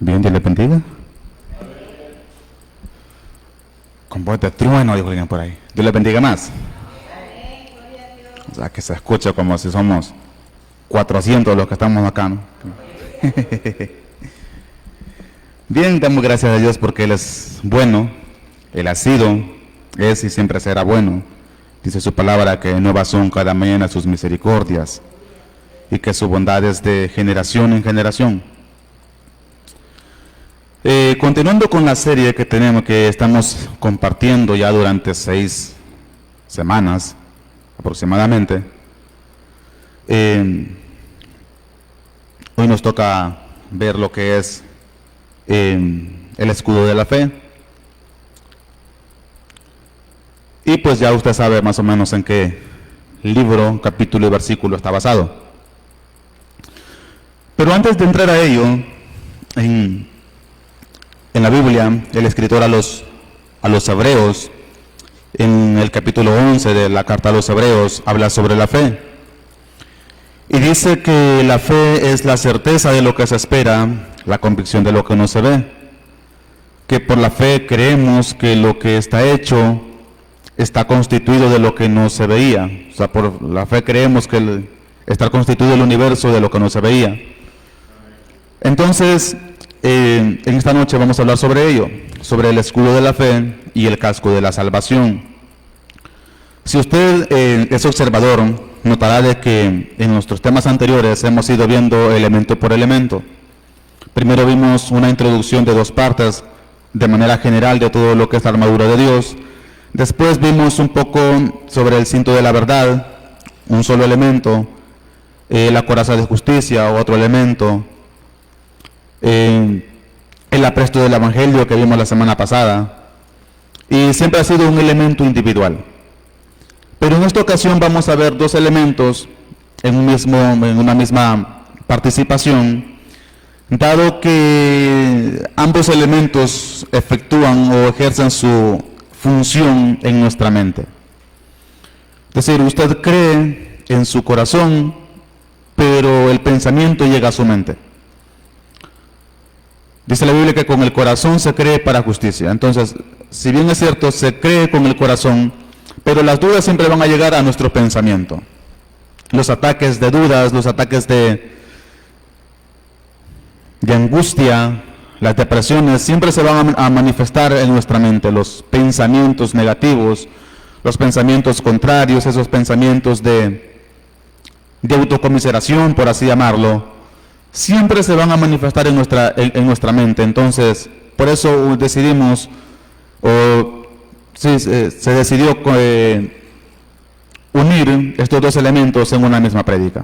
Bien, Dios le bendiga. Con voz de trueno, dijo alguien por ahí. Dios le bendiga más. O sea, que se escucha como si somos 400 los que estamos acá, ¿no? Bien, damos gracias a Dios porque Él es bueno. Él ha sido, es y siempre será bueno. Dice su palabra que nuevas son cada mañana sus misericordias y que su bondad es de generación en generación. Continuando con la serie que estamos compartiendo ya durante 6 semanas aproximadamente, hoy nos toca ver lo que es el escudo de la fe. Y pues ya usted sabe más o menos en qué libro, capítulo y versículo está basado. Pero antes de entrar a ello, en la Biblia, el escritor a los Hebreos, en el capítulo 11 de la carta a los Hebreos, habla sobre la fe. Y dice que la fe es la certeza de lo que se espera, la convicción de lo que no se ve. Que por la fe creemos que lo que está hecho está constituido de lo que no se veía. O sea, por la fe creemos que está constituido el universo de lo que no se veía. Entonces, en esta noche vamos a hablar sobre ello, sobre el escudo de la fe y el casco de la salvación. Si usted es observador, notará de que en nuestros temas anteriores hemos ido viendo elemento por elemento. Primero vimos una introducción de 2 partes, de manera general, de todo lo que es la armadura de Dios. Después vimos un poco sobre el cinto de la verdad, un solo elemento, la coraza de justicia, otro elemento, el apresto del evangelio que vimos la semana pasada, y siempre ha sido un elemento individual. Pero en esta ocasión vamos a ver 2 elementos en una misma participación, dado que ambos elementos efectúan o ejercen su función en nuestra mente. Es decir, usted cree en su corazón, pero el pensamiento llega a su mente. Dice la Biblia que con el corazón se cree para justicia. Entonces, si bien es cierto, se cree con el corazón, pero las dudas siempre van a llegar a nuestro pensamiento. Los ataques de dudas, los ataques de angustia, las depresiones siempre se van a manifestar en nuestra mente. Los pensamientos negativos, los pensamientos contrarios, esos pensamientos de autocomiseración, por así llamarlo, siempre se van a manifestar en nuestra mente. Entonces, por eso decidimos, se decidió unir estos 2 elementos en una misma prédica.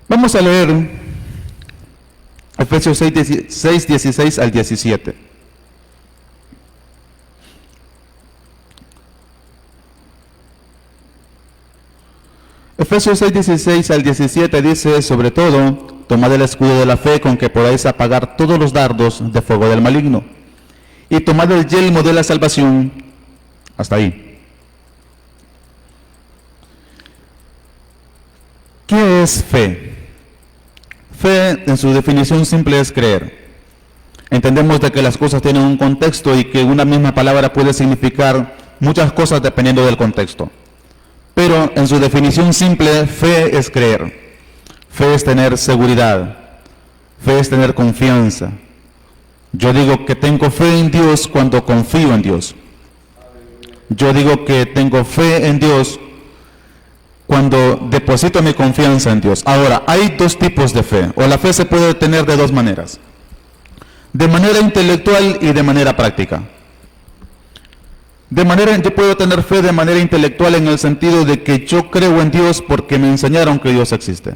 Vamos a leer Efesios 6, 16 al 17. Efesios 6, 16 al 17 dice: sobre todo, tomad el escudo de la fe con que podáis apagar todos los dardos de fuego del maligno, y tomad el yelmo de la salvación. Hasta ahí. ¿Qué es fe? Fe, en su definición simple, es creer. Entendemos de que las cosas tienen un contexto y que una misma palabra puede significar muchas cosas dependiendo del contexto. Pero en su definición simple, fe es creer. Fe es tener seguridad. Fe es tener confianza. Yo digo que tengo fe en Dios cuando confío en Dios. Yo digo que tengo fe en Dios cuando deposito mi confianza en Dios. Ahora, hay 2 tipos de fe, o la fe se puede tener de 2 maneras. De manera intelectual y de manera práctica. Yo puedo tener fe de manera intelectual en el sentido de que yo creo en Dios porque me enseñaron que Dios existe.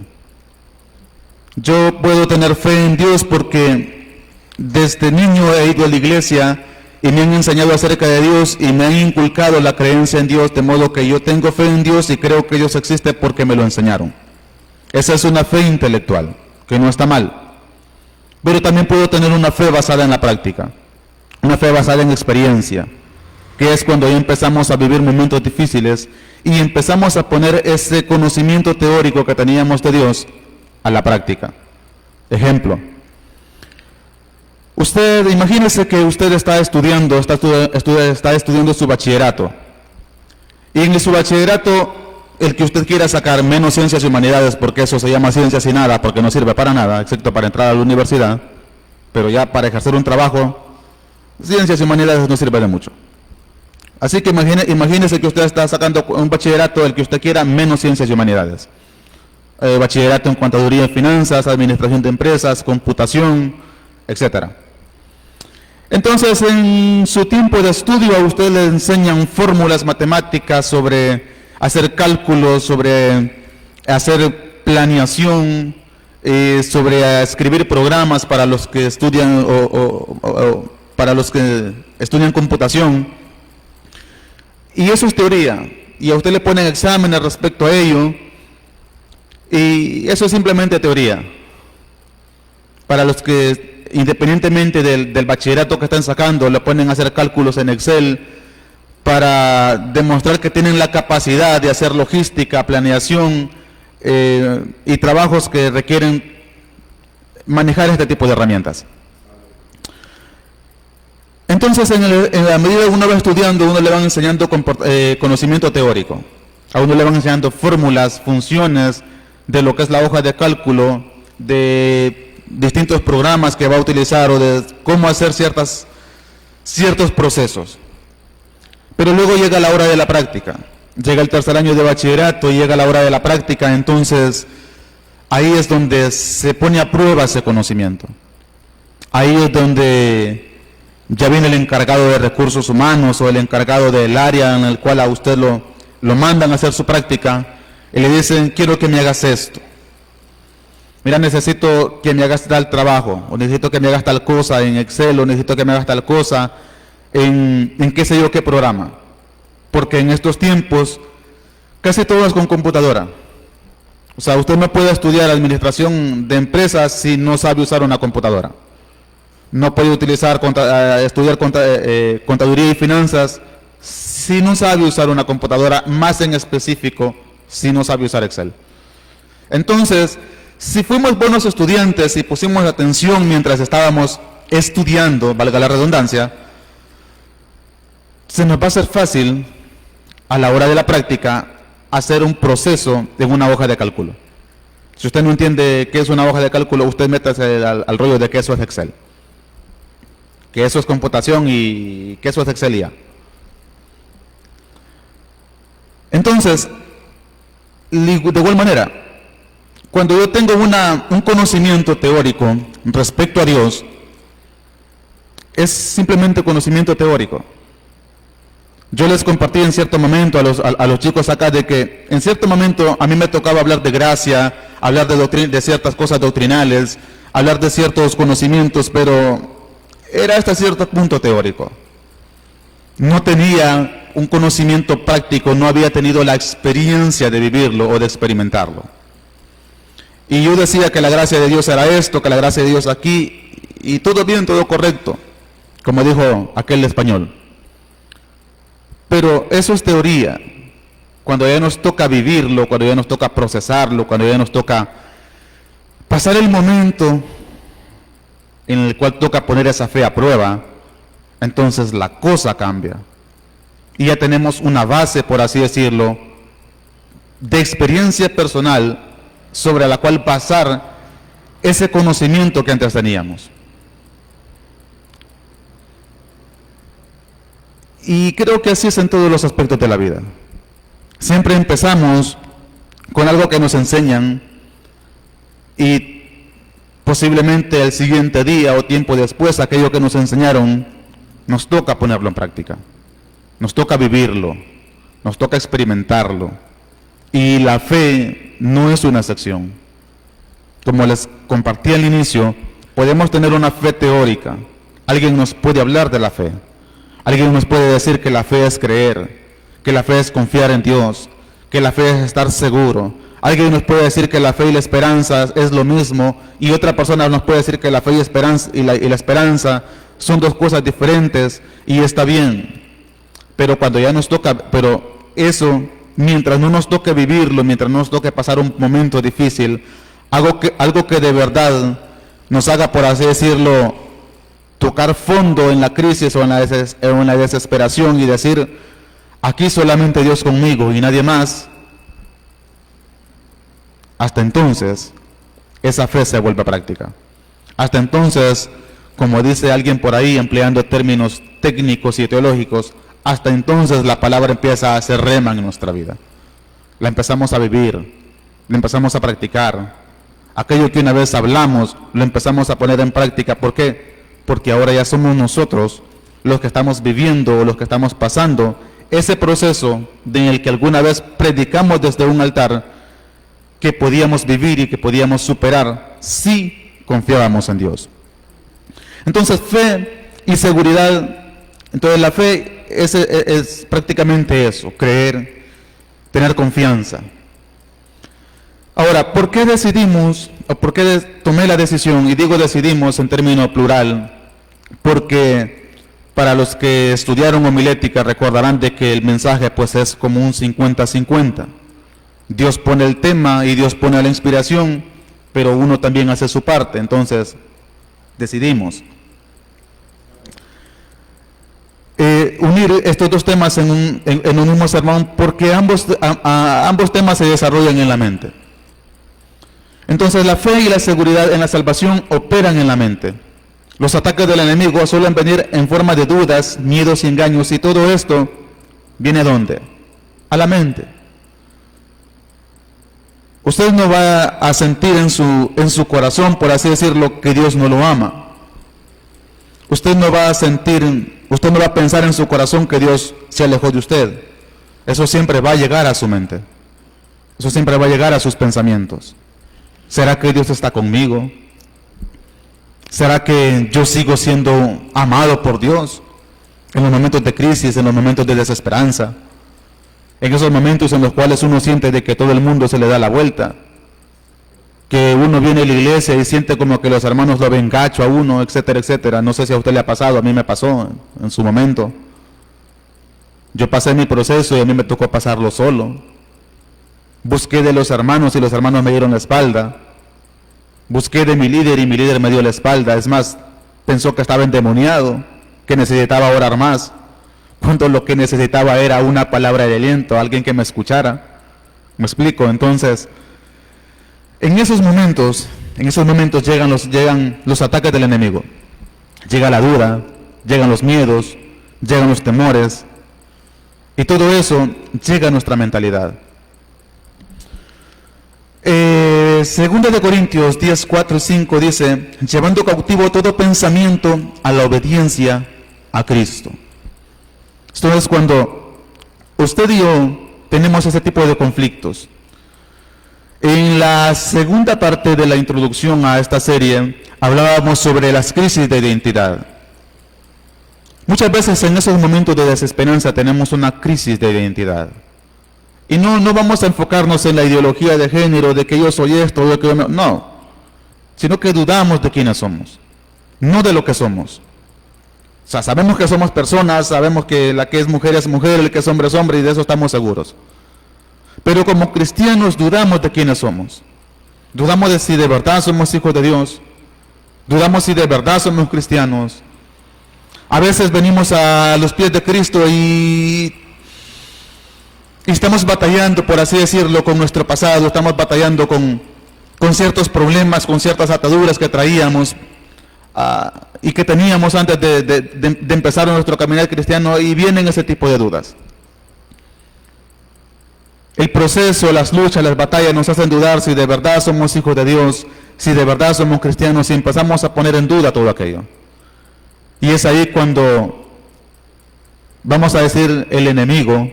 Yo puedo tener fe en Dios porque desde niño he ido a la iglesia y me han enseñado acerca de Dios y me han inculcado la creencia en Dios, de modo que yo tengo fe en Dios y creo que Dios existe porque me lo enseñaron. Esa es una fe intelectual, que no está mal. Pero también puedo tener una fe basada en la práctica, una fe basada en experiencia, que es cuando ya empezamos a vivir momentos difíciles y empezamos a poner ese conocimiento teórico que teníamos de Dios a la práctica. Ejemplo. Usted, imagínese que usted está estudiando su bachillerato. Y en su bachillerato, el que usted quiera sacar menos ciencias y humanidades, porque eso se llama ciencias y nada, porque no sirve para nada, excepto para entrar a la universidad, pero ya para ejercer un trabajo, ciencias y humanidades no sirve de mucho. Así que imagínese que usted está sacando un bachillerato, el que usted quiera, menos ciencias y humanidades. Bachillerato en contaduría y finanzas, administración de empresas, computación, etcétera. Entonces, en su tiempo de estudio a usted le enseñan fórmulas matemáticas sobre hacer cálculos, sobre hacer planeación, sobre escribir programas para los que estudian para los que estudian computación. Y eso es teoría. Y a usted le ponen exámenes respecto a ello. Y eso es simplemente teoría. Para los que independientemente del bachillerato que están sacando, le ponen a hacer cálculos en Excel para demostrar que tienen la capacidad de hacer logística, planeación y trabajos que requieren manejar este tipo de herramientas. Entonces, en la medida que uno va estudiando, uno le van enseñando conocimiento teórico. A uno le van enseñando fórmulas, funciones de lo que es la hoja de cálculo, de distintos programas que va a utilizar o de cómo hacer ciertos procesos. Pero luego llega la hora de la práctica. Llega el tercer año de bachillerato y llega la hora de la práctica, entonces ahí es donde se pone a prueba ese conocimiento. Ahí es donde ya viene el encargado de recursos humanos o el encargado del área en el cual a usted lo mandan a hacer su práctica y le dicen, quiero que me hagas esto. Mira, necesito que me hagas tal trabajo, o necesito que me hagas tal cosa en Excel, o necesito que me hagas tal cosa en qué sé yo qué programa. Porque en estos tiempos casi todo es con computadora. O sea, usted no puede estudiar administración de empresas si no sabe usar una computadora. No puede estudiar contaduría y finanzas si no sabe usar una computadora, más en específico si no sabe usar Excel. Entonces, si fuimos buenos estudiantes y pusimos atención mientras estábamos estudiando, valga la redundancia, se nos va a hacer fácil a la hora de la práctica hacer un proceso en una hoja de cálculo. Si usted no entiende qué es una hoja de cálculo, usted métase al rollo de que eso es Excel, que eso es computación y que eso es Excel ya. Entonces, de igual manera, cuando yo tengo un conocimiento teórico respecto a Dios, es simplemente conocimiento teórico. Yo les compartí en cierto momento a los chicos acá de que en cierto momento a mí me tocaba hablar de gracia, hablar de ciertas cosas doctrinales, hablar de ciertos conocimientos, pero era hasta cierto punto teórico. No tenía un conocimiento práctico, no había tenido la experiencia de vivirlo o de experimentarlo. Y yo decía que la gracia de Dios era esto, que la gracia de Dios aquí, y todo bien, todo correcto, como dijo aquel español. Pero eso es teoría. Cuando ya nos toca vivirlo, cuando ya nos toca procesarlo, cuando ya nos toca pasar el momento en el cual toca poner esa fe a prueba, entonces la cosa cambia. Y ya tenemos una base, por así decirlo, de experiencia personal sobre la cual pasar ese conocimiento que antes teníamos. Y creo que así es en todos los aspectos de la vida. Siempre empezamos con algo que nos enseñan y posiblemente el siguiente día o tiempo después aquello que nos enseñaron nos toca ponerlo en práctica, nos toca vivirlo, nos toca experimentarlo. Y la fe no es una excepción. Como les compartí al inicio, podemos tener una fe teórica. Alguien nos puede hablar de la fe. Alguien nos puede decir que la fe es creer, que la fe es confiar en Dios, que la fe es estar seguro. Alguien nos puede decir que la fe y la esperanza es lo mismo, y otra persona nos puede decir que la fe y la esperanza son dos cosas diferentes, y está bien. Pero cuando ya nos toca, pero eso, mientras no nos toque vivirlo, mientras no nos toque pasar un momento difícil, algo que de verdad nos haga, por así decirlo, tocar fondo en la crisis o en la desesperación y decir, aquí solamente Dios conmigo y nadie más, hasta entonces esa fe se vuelve práctica. Hasta entonces, como dice alguien por ahí empleando términos técnicos y teológicos, hasta entonces la palabra empieza a hacer rema en nuestra vida. La empezamos a vivir, la empezamos a practicar. Aquello que una vez hablamos, lo empezamos a poner en práctica. ¿Por qué? Porque ahora ya somos nosotros los que estamos viviendo o los que estamos pasando ese proceso en el que alguna vez predicamos desde un altar que podíamos vivir y que podíamos superar si confiábamos en Dios. Entonces, fe y seguridad. Entonces, la fe es prácticamente eso, creer, tener confianza. Ahora, ¿por qué decidimos, o por qué tomé la decisión? Y digo decidimos en término plural, porque para los que estudiaron homilética recordarán de que el mensaje pues es como un 50-50. Dios pone el tema y Dios pone la inspiración, pero uno también hace su parte. Entonces, decidimos unir estos dos temas en un mismo sermón, porque ambos temas se desarrollan en la mente. Entonces, la fe y la seguridad en la salvación operan en la mente. Los ataques del enemigo suelen venir en forma de dudas, miedos y engaños, y todo esto viene ¿a dónde? A la mente. Usted no va a sentir en su corazón, por así decirlo, que Dios no lo ama. Usted no va a pensar en su corazón que Dios se alejó de usted. Eso siempre va a llegar a su mente. Eso siempre va a llegar a sus pensamientos. ¿Será que Dios está conmigo? ¿Será que yo sigo siendo amado por Dios? En los momentos de crisis, en los momentos de desesperanza, en esos momentos en los cuales uno siente de que todo el mundo se le da la vuelta, que uno viene a la iglesia y siente como que los hermanos lo ven gacho a uno, etcétera, etcétera. No sé si a usted le ha pasado, a mí me pasó en su momento. Yo pasé mi proceso y a mí me tocó pasarlo solo. Busqué de los hermanos y los hermanos me dieron la espalda. Busqué de mi líder y mi líder me dio la espalda. Es más, pensó que estaba endemoniado, que necesitaba orar más, cuando lo que necesitaba era una palabra de aliento, alguien que me escuchara. ¿Me explico? Entonces, en esos momentos llegan los ataques del enemigo. Llega la duda, llegan los miedos, llegan los temores, y todo eso llega a nuestra mentalidad. Segunda de Corintios 10, 4 y 5 dice, llevando cautivo todo pensamiento a la obediencia a Cristo. Esto es cuando usted y yo tenemos ese tipo de conflictos. En la segunda parte de la introducción a esta serie hablábamos sobre las crisis de identidad. Muchas veces en esos momentos de desesperanza tenemos una crisis de identidad. Y no vamos a enfocarnos en la ideología de género, de que yo soy esto, de que yo no, sino que dudamos de quiénes somos, no de lo que somos. O sea, sabemos que somos personas, sabemos que la que es mujer, el que es hombre, y de eso estamos seguros. Pero como cristianos dudamos de quiénes somos. Dudamos de si de verdad somos hijos de Dios. Dudamos si de verdad somos cristianos. A veces venimos a los pies de Cristo y estamos batallando, por así decirlo, con nuestro pasado. Estamos batallando con ciertos problemas, con ciertas ataduras que traíamos y que teníamos antes de empezar nuestro caminar cristiano, y vienen ese tipo de dudas. El proceso, las luchas, las batallas nos hacen dudar si de verdad somos hijos de Dios, si de verdad somos cristianos, y empezamos a poner en duda todo aquello. Y es ahí cuando, vamos a decir, el enemigo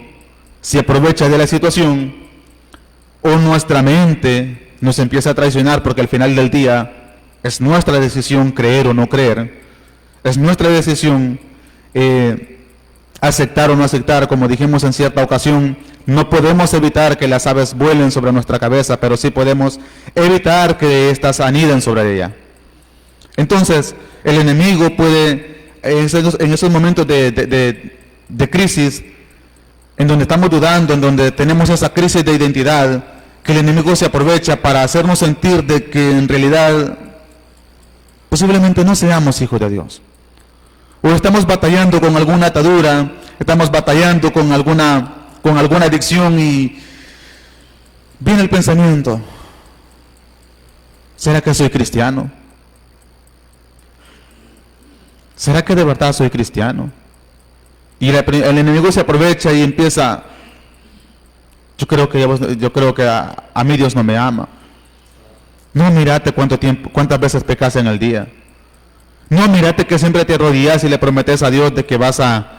se aprovecha de la situación, o nuestra mente nos empieza a traicionar, porque al final del día es nuestra decisión creer o no creer, es nuestra decisión aceptar o no aceptar. Como dijimos en cierta ocasión, no podemos evitar que las aves vuelen sobre nuestra cabeza, pero sí podemos evitar que éstas aniden sobre ella. Entonces, el enemigo puede, en esos momentos de crisis, en donde estamos dudando, en donde tenemos esa crisis de identidad, que el enemigo se aprovecha para hacernos sentir de que en realidad posiblemente no seamos hijos de Dios. O estamos batallando con alguna atadura, estamos batallando con alguna adicción y viene el pensamiento: ¿será que soy cristiano? ¿Será que de verdad soy cristiano? Y el enemigo se aprovecha y empieza: yo creo que a mí Dios no me ama. No, mírate cuántas veces pecas en el día. No, mírate que siempre te arrodillas y le prometes a Dios de que vas a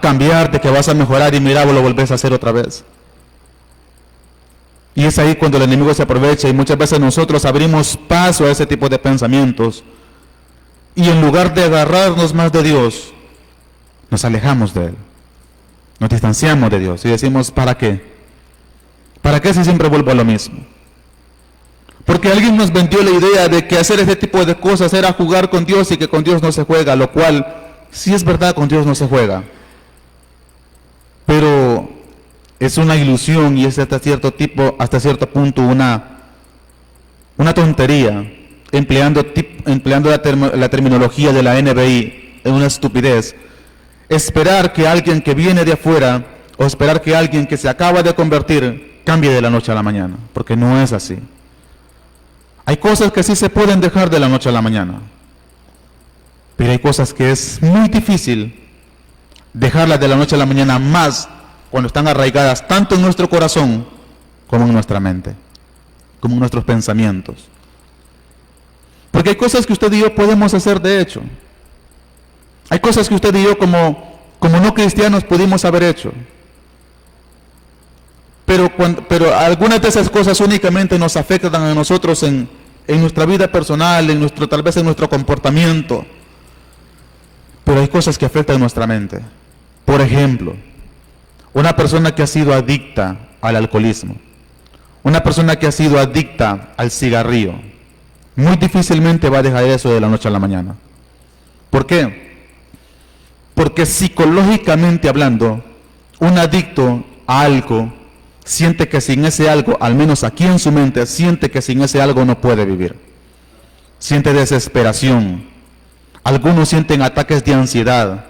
cambiar, de que vas a mejorar, y mira, vos lo volvés a hacer otra vez. Y es ahí cuando el enemigo se aprovecha, y muchas veces nosotros abrimos paso a ese tipo de pensamientos, y en lugar de agarrarnos más de Dios, nos alejamos de Él, nos distanciamos de Dios y decimos: ¿para qué? ¿Para qué si siempre vuelvo a lo mismo? Porque alguien nos vendió la idea de que hacer ese tipo de cosas era jugar con Dios y que con Dios no se juega, lo cual sí es verdad, con Dios no se juega, pero es una ilusión y es hasta cierto punto una tontería, empleando la terminología de la NBI, es una estupidez. Esperar que alguien que viene de afuera, o esperar que alguien que se acaba de convertir cambie de la noche a la mañana, porque no es así. Hay cosas que sí se pueden dejar de la noche a la mañana, pero hay cosas que es muy difícil dejarlas de la noche a la mañana, más cuando están arraigadas tanto en nuestro corazón como en nuestra mente, como en nuestros pensamientos. Porque hay cosas que usted y yo podemos hacer de hecho. Hay cosas que usted y yo como no cristianos pudimos haber hecho. Pero algunas de esas cosas únicamente nos afectan a nosotros en nuestra vida personal, tal vez en nuestro comportamiento. Pero hay cosas que afectan nuestra mente. Por ejemplo, una persona que ha sido adicta al alcoholismo, una persona que ha sido adicta al cigarrillo, muy difícilmente va a dejar eso de la noche a la mañana. ¿Por qué? Porque psicológicamente hablando, un adicto a algo siente que sin ese algo, al menos aquí en su mente, siente que sin ese algo no puede vivir. Siente desesperación. Algunos sienten ataques de ansiedad.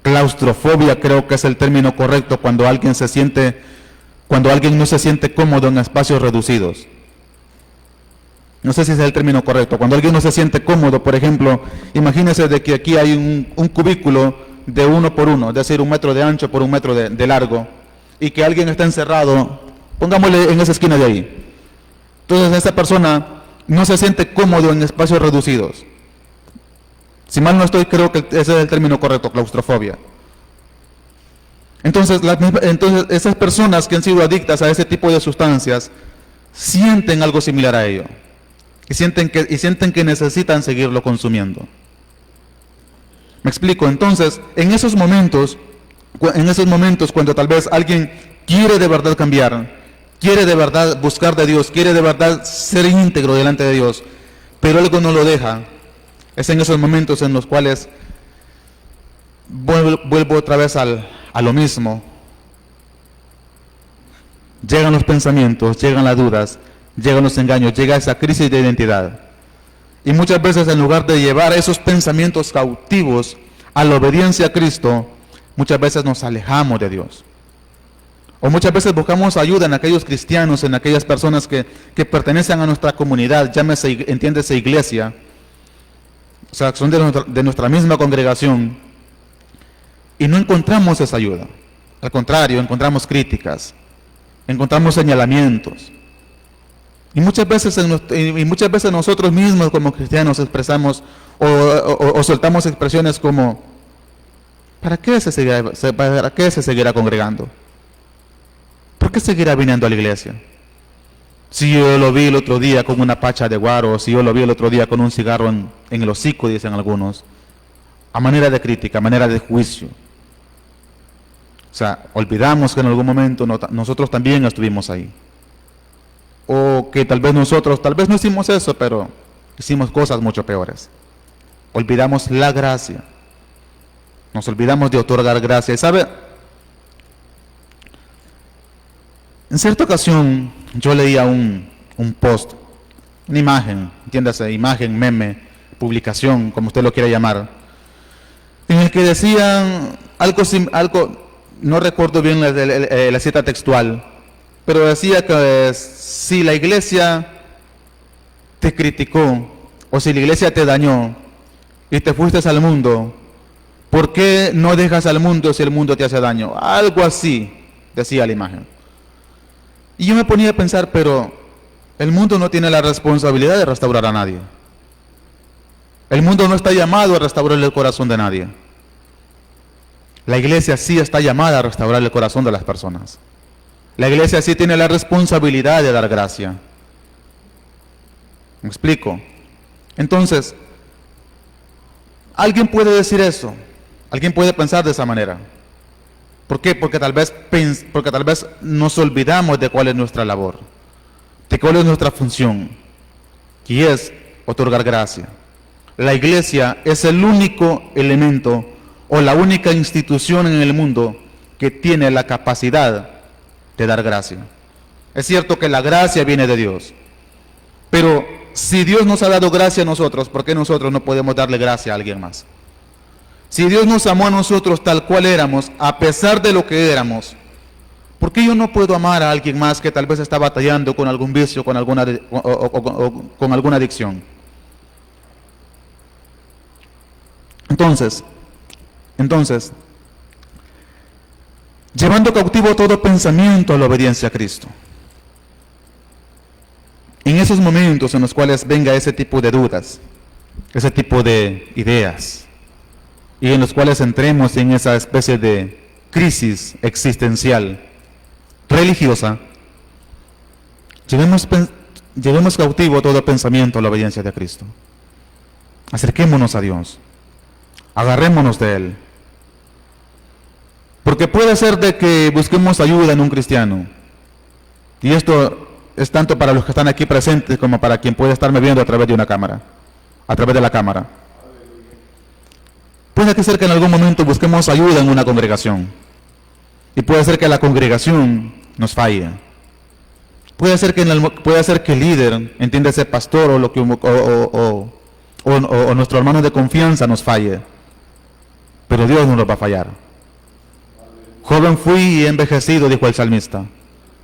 Claustrofobia creo que es el término correcto cuando alguien no se siente cómodo en espacios reducidos. No sé si es el término correcto. Cuando alguien no se siente cómodo, por ejemplo, imagínese de que aquí hay un cubículo de 1 por 1, es decir, 1 metro de ancho por 1 metro de largo, y que alguien está encerrado, pongámosle en esa esquina de ahí. Entonces esa persona no se siente cómodo en espacios reducidos. Si mal no estoy, creo que ese es el término correcto, claustrofobia. Entonces esas personas que han sido adictas a ese tipo de sustancias sienten algo similar a ello. Y sienten que necesitan seguirlo consumiendo. ¿Me explico? Entonces, en esos momentos cuando tal vez alguien quiere de verdad cambiar, quiere de verdad buscar de Dios, quiere de verdad ser íntegro delante de Dios, pero algo no lo deja, es en esos momentos en los cuales vuelvo otra vez a lo mismo. Llegan los pensamientos, llegan las dudas, llegan los engaños, llega esa crisis de identidad. Y muchas veces, en lugar de llevar esos pensamientos cautivos a la obediencia a Cristo, muchas veces nos alejamos de Dios. O muchas veces buscamos ayuda en aquellos cristianos, en aquellas personas que pertenecen a nuestra comunidad, entiéndese iglesia, o sea, son de nuestra misma congregación, y no encontramos esa ayuda. Al contrario, encontramos críticas, encontramos señalamientos. Y muchas veces nosotros mismos como cristianos expresamos o soltamos expresiones como: ¿para qué se seguirá congregando? ¿Por qué seguirá viniendo a la iglesia? Si yo lo vi el otro día con una pacha de guaro, si yo lo vi el otro día con un cigarro en el hocico, dicen algunos, a manera de crítica, a manera de juicio. O sea, olvidamos que en algún momento nosotros también estuvimos ahí. O que tal vez no hicimos eso, pero hicimos cosas mucho peores. Olvidamos la gracia. Nos olvidamos de otorgar gracia. Y sabe, en cierta ocasión yo leía un post, una imagen, entiéndase, imagen, meme, publicación, como usted lo quiera llamar, en el que decían algo, no recuerdo bien la cita textual, pero decía que si la iglesia te criticó o si la iglesia te dañó y te fuiste al mundo, ¿por qué no dejas al mundo si el mundo te hace daño? Algo así decía la imagen. Y yo me ponía a pensar, pero el mundo no tiene la responsabilidad de restaurar a nadie. El mundo no está llamado a restaurar el corazón de nadie. La iglesia sí está llamada a restaurar el corazón de las personas. La iglesia sí tiene la responsabilidad de dar gracia. ¿Me explico? Entonces, alguien puede decir eso. Alguien puede pensar de esa manera. ¿Por qué? Porque tal vez nos olvidamos de cuál es nuestra labor, de cuál es nuestra función, y es otorgar gracia. La iglesia es el único elemento o la única institución en el mundo que tiene la capacidad de dar gracia. Es cierto que la gracia viene de Dios, pero si Dios nos ha dado gracia a nosotros, ¿por qué nosotros no podemos darle gracia a alguien más? Si Dios nos amó a nosotros tal cual éramos, a pesar de lo que éramos, ¿por qué yo no puedo amar a alguien más que tal vez está batallando con algún vicio, con alguna adicción? Entonces, llevando cautivo todo pensamiento a la obediencia a Cristo. En esos momentos en los cuales venga ese tipo de dudas, ese tipo de ideas, y en los cuales entremos en esa especie de crisis existencial religiosa, llevemos cautivo todo pensamiento a la obediencia de Cristo. Acerquémonos a Dios, agarrémonos de Él, porque puede ser de que busquemos ayuda en un cristiano, y esto es tanto para los que están aquí presentes como para quien puede estarme viendo a través de una cámara, a través de la cámara. Puede ser que en algún momento busquemos ayuda en una congregación, y puede ser que la congregación nos falle. Puede ser que el líder, entiéndase pastor o nuestro hermano de confianza nos falle, pero Dios no nos va a fallar. Joven fui y envejecido, dijo el salmista,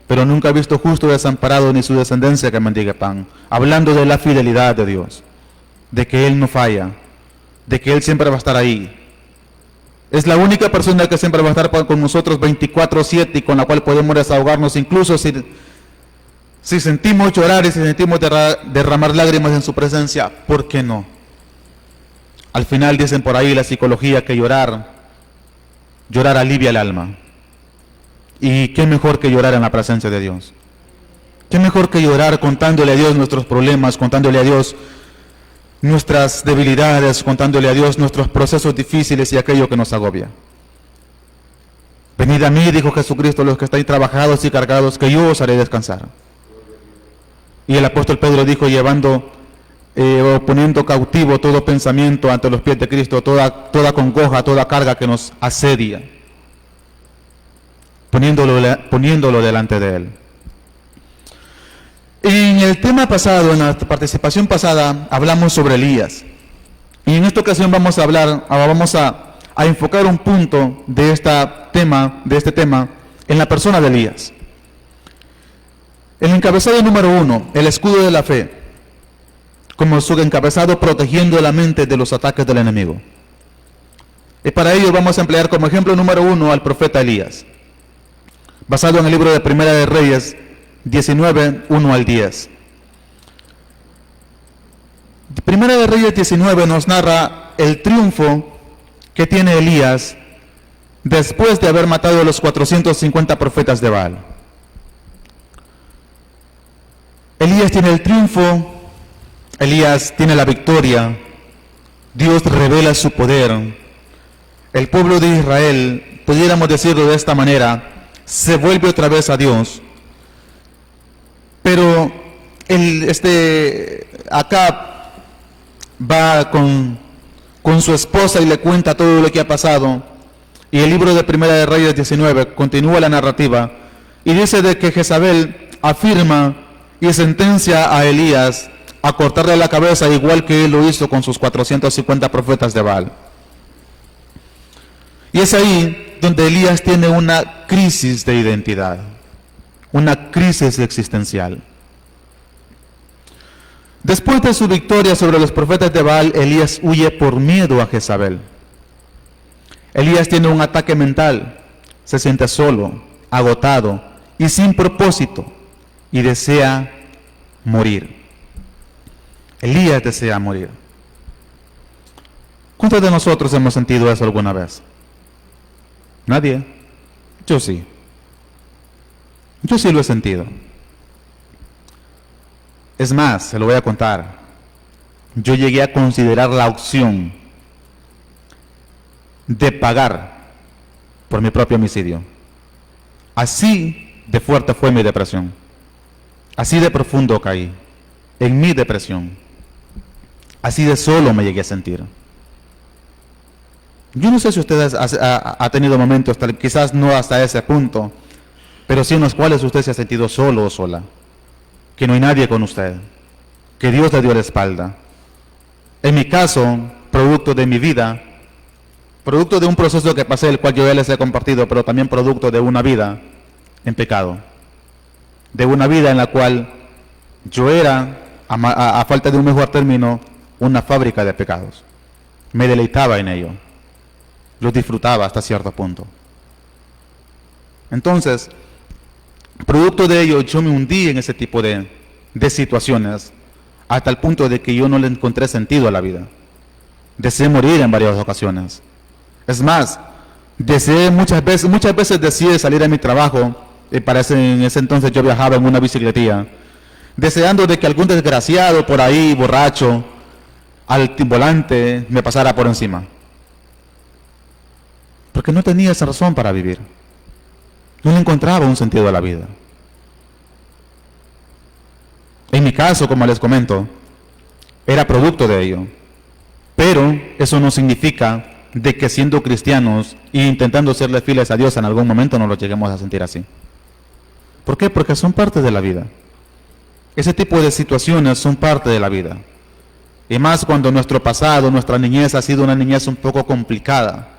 pero nunca he visto justo desamparado ni su descendencia que mendigue pan, hablando de la fidelidad de Dios, de que Él no falla, de que Él siempre va a estar ahí. Es la única persona que siempre va a estar con nosotros 24/7 y con la cual podemos desahogarnos, incluso si sentimos llorar y si sentimos derramar lágrimas en su presencia, ¿por qué no? Al final dicen por ahí la psicología que llorar alivia el alma. Y qué mejor que llorar en la presencia de Dios. Qué mejor que llorar contándole a Dios nuestros problemas, contándole a Dios nuestras debilidades, contándole a Dios nuestros procesos difíciles y aquello que nos agobia. Venid a mí, dijo Jesucristo, los que estáis trabajados y cargados, que yo os haré descansar. Y el apóstol Pedro dijo, poniendo cautivo todo pensamiento ante los pies de Cristo, toda congoja, toda carga que nos asedia, poniéndolo delante de Él. En el tema pasado, en la participación pasada, hablamos sobre Elías. Y en esta ocasión vamos a enfocar un punto de este tema en la persona de Elías. El encabezado número 1, el escudo de la fe, como su encabezado protegiendo la mente de los ataques del enemigo. Y para ello vamos a emplear como ejemplo número 1 al profeta Elías, basado en el libro de Primera de Reyes 19, 1 al 10. Primera de Reyes 19 nos narra el triunfo que tiene Elías después de haber matado a los 450 profetas de Baal. Elías tiene el triunfo, Elías tiene la victoria, Dios revela su poder. El pueblo de Israel, pudiéramos decirlo de esta manera, se vuelve otra vez a Dios. Pero Acab va con su esposa y le cuenta todo lo que ha pasado. Y el libro de Primera de Reyes 19 continúa la narrativa y dice de que Jezabel afirma y sentencia a Elías a cortarle la cabeza, igual que él lo hizo con sus 450 profetas de Baal. Y es ahí donde Elías tiene una crisis de identidad, una crisis existencial. Después de su victoria sobre los profetas de Baal, Elías huye por miedo a Jezabel. Elías tiene un ataque mental, se siente solo, agotado y sin propósito, y desea morir. Elías desea morir. ¿Cuántos de nosotros hemos sentido eso alguna vez? ¿Nadie? Yo sí. Yo sí lo he sentido. Es más, se lo voy a contar. Yo llegué a considerar la opción de pagar por mi propio homicidio. Así de fuerte fue mi depresión. Así de profundo caí en mi depresión. Así de solo me llegué a sentir. Yo no sé si ustedes ha tenido momentos, quizás no hasta ese punto, pero sí en los cuales usted se ha sentido solo o sola, que no hay nadie con usted, que Dios le dio la espalda. En mi caso, producto de mi vida, producto de un proceso que pasé, el cual yo ya les he compartido, pero también producto de una vida en pecado, de una vida en la cual yo era, a falta de un mejor término, una fábrica de pecados. Me deleitaba en ello. Los disfrutaba hasta cierto punto. Entonces, producto de ello, yo me hundí en ese tipo de situaciones, hasta el punto de que yo no le encontré sentido a la vida. Deseé morir en varias ocasiones. Es más, muchas veces deseé salir a mi trabajo, y en ese entonces yo viajaba en una bicicletilla, deseando de que algún desgraciado por ahí, borracho, al volante, me pasara por encima. Porque no tenía esa razón para vivir. No le encontraba un sentido a la vida. En mi caso, como les comento, era producto de ello. Pero eso no significa de que siendo cristianos e intentando serle fieles a Dios en algún momento no lo lleguemos a sentir así. ¿Por qué? Porque son parte de la vida. Ese tipo de situaciones son parte de la vida. Y más cuando nuestro pasado, nuestra niñez ha sido una niñez un poco complicada.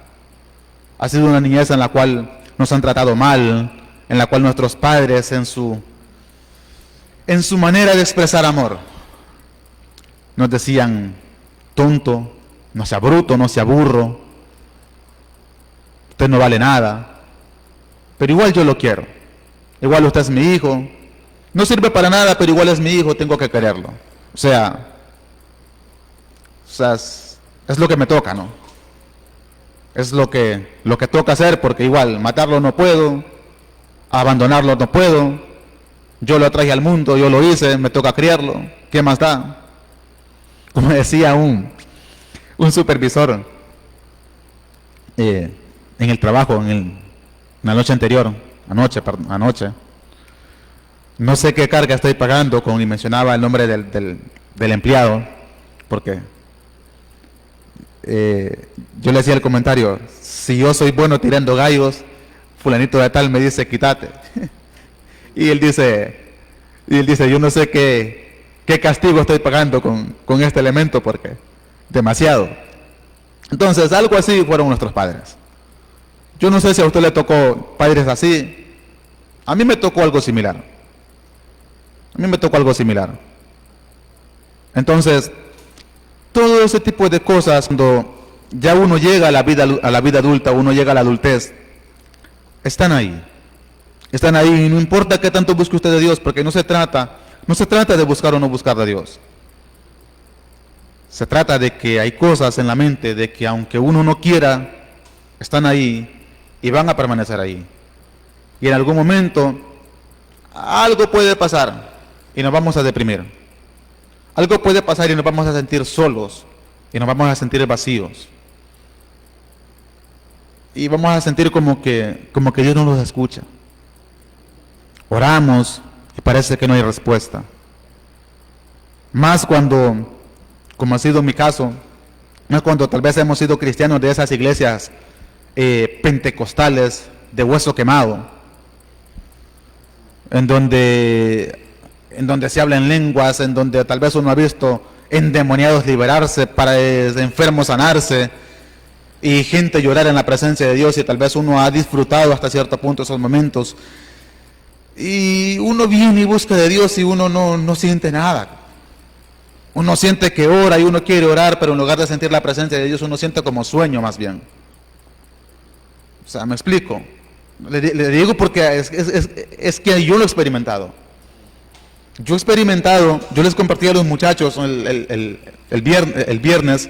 Ha sido una niñez en la cual nos han tratado mal, en la cual nuestros padres en su manera de expresar amor nos decían: tonto, no sea bruto, no sea burro, usted no vale nada, pero igual yo lo quiero, igual usted es mi hijo, no sirve para nada, pero igual es mi hijo, tengo que quererlo. O sea es lo que me toca, ¿no? Es lo que toca hacer, porque igual matarlo no puedo, abandonarlo no puedo, yo lo traje al mundo, yo lo hice, me toca criarlo, ¿qué más da? Como decía un supervisor en el trabajo, en la noche anterior, anoche, no sé qué carga estoy pagando, y mencionaba el nombre del empleado, porque yo le hacía el comentario: si yo soy bueno tirando gallos, fulanito de tal me dice quítate. y él dice, yo no sé qué castigo estoy pagando con este elemento, porque demasiado. Entonces, algo así fueron nuestros padres. Yo no sé si a usted le tocó padres así. A mí me tocó algo similar. Entonces, todo ese tipo de cosas, cuando ya uno llega a la vida adulta, uno llega a la adultez, están ahí, y no importa qué tanto busque usted de Dios, porque no se trata de buscar o no buscar de Dios. Se trata de que hay cosas en la mente, de que aunque uno no quiera, están ahí y van a permanecer ahí. Y en algún momento, algo puede pasar y nos vamos a deprimir. Algo puede pasar y nos vamos a sentir solos, y nos vamos a sentir vacíos. Y vamos a sentir como que Dios no nos escucha. Oramos y parece que no hay respuesta. Más cuando, como ha sido mi caso, más cuando tal vez hemos sido cristianos de esas iglesias pentecostales de hueso quemado, en donde en donde se habla en lenguas, en donde tal vez uno ha visto endemoniados liberarse, para enfermos sanarse, y gente llorar en la presencia de Dios, y tal vez uno ha disfrutado hasta cierto punto esos momentos. Y uno viene y busca de Dios y uno no siente nada. Uno siente que ora y uno quiere orar, pero en lugar de sentir la presencia de Dios, uno siente como sueño más bien. O sea, me explico. Le digo porque es que yo lo he experimentado. Yo les compartí a los muchachos el viernes,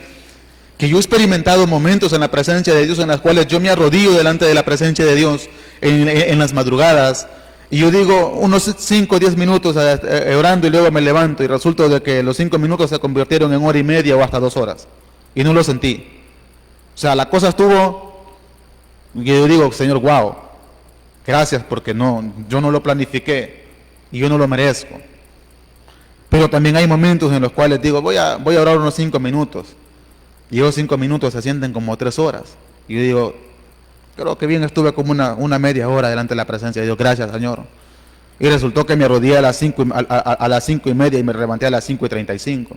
que yo he experimentado momentos en la presencia de Dios en los cuales yo me arrodillo delante de la presencia de Dios en las madrugadas, y yo digo unos 5 o 10 minutos orando, y luego me levanto y resulta de que los 5 minutos se convirtieron en hora y media o hasta 2 horas, y no lo sentí. O sea, la cosa estuvo, y yo digo, Señor, wow, gracias, porque yo no lo planifiqué y yo no lo merezco. Pero también hay momentos en los cuales digo, voy a orar unos 5 minutos. Y esos 5 minutos se sienten como 3 horas. Y yo digo, creo que bien estuve como una media hora delante de la presencia de Dios. Gracias, Señor. Y resultó que me arrodillé a las 5:30 y me levanté a las 5:35.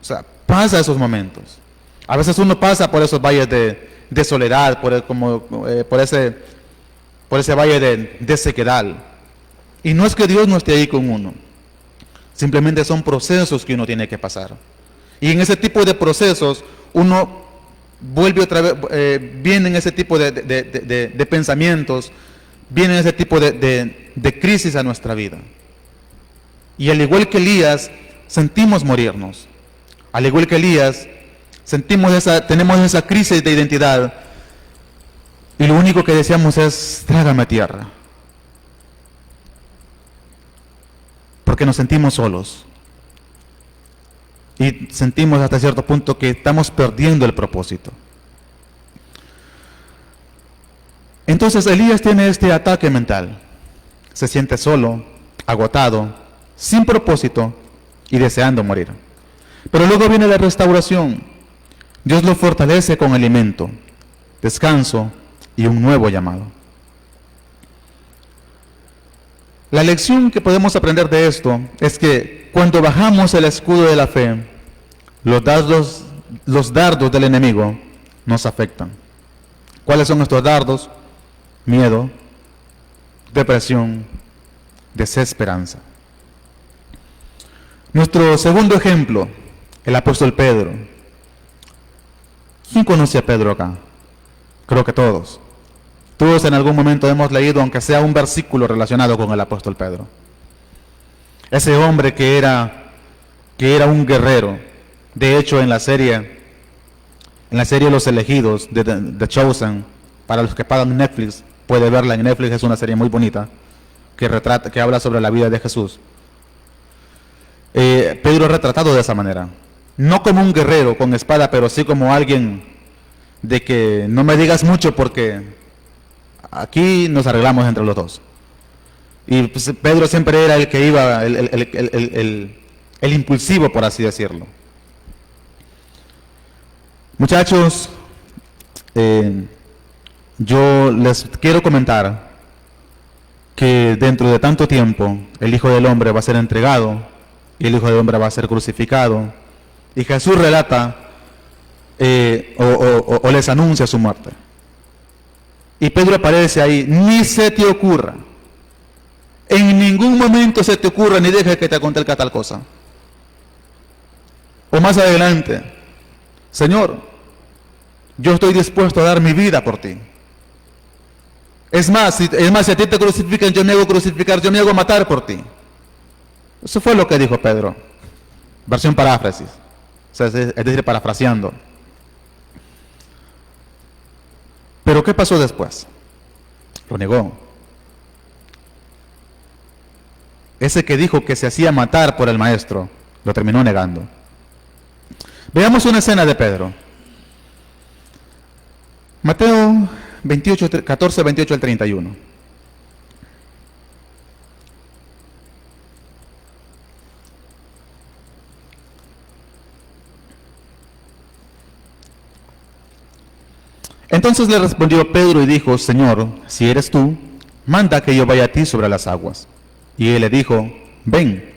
O sea, pasa esos momentos. A veces uno pasa por esos valles de soledad, por ese valle de sequedad. Y no es que Dios no esté ahí con uno. Simplemente son procesos que uno tiene que pasar. Y en ese tipo de procesos uno vuelve otra vez, vienen ese tipo de pensamientos, vienen ese tipo de crisis a nuestra vida. Y al igual que Elías, sentimos morirnos. Al igual que Elías, tenemos esa crisis de identidad, y lo único que deseamos es, trágame tierra. Porque nos sentimos solos. Y sentimos hasta cierto punto que estamos perdiendo el propósito. Entonces Elías tiene este ataque mental. Se siente solo, agotado, sin propósito y deseando morir. Pero luego viene la restauración. Dios lo fortalece con alimento, descanso y un nuevo llamado. La lección que podemos aprender de esto es que cuando bajamos el escudo de la fe, los dardos del enemigo nos afectan. ¿Cuáles son estos dardos? Miedo, depresión, desesperanza. Nuestro segundo ejemplo, el apóstol Pedro. ¿Quién conoce a Pedro acá? Creo que todos. Todos en algún momento hemos leído, aunque sea un versículo relacionado con el apóstol Pedro. Ese hombre que era un guerrero. De hecho, en la serie Los Elegidos, de The Chosen, para los que pagan Netflix, puede verla en Netflix, es una serie muy bonita, que habla sobre la vida de Jesús. Pedro es retratado de esa manera. No como un guerrero con espada, pero sí como alguien de que no me digas mucho porque aquí nos arreglamos entre los dos. Y pues, Pedro siempre era el que iba, el impulsivo, por así decirlo. Muchachos, yo les quiero comentar que dentro de tanto tiempo el Hijo del Hombre va a ser entregado y el Hijo del Hombre va a ser crucificado, y Jesús relata o les anuncia su muerte. Y Pedro aparece ahí. Ni se te ocurra, en ningún momento se te ocurra, ni dejes que te acontezca tal cosa. O más adelante, Señor, yo estoy dispuesto a dar mi vida por ti. Es más, si a ti te crucifican, yo me hago crucificar, yo me hago matar por ti. Eso fue lo que dijo Pedro. Versión paráfrasis. O sea, es decir, parafraseando. Pero ¿qué pasó después? Lo negó. Ese que dijo que se hacía matar por el maestro, lo terminó negando. Veamos una escena de Pedro. Mateo 14, 28 al 31. Entonces le respondió Pedro y dijo: Señor, si eres tú, manda que yo vaya a ti sobre las aguas. Y él le dijo, ven.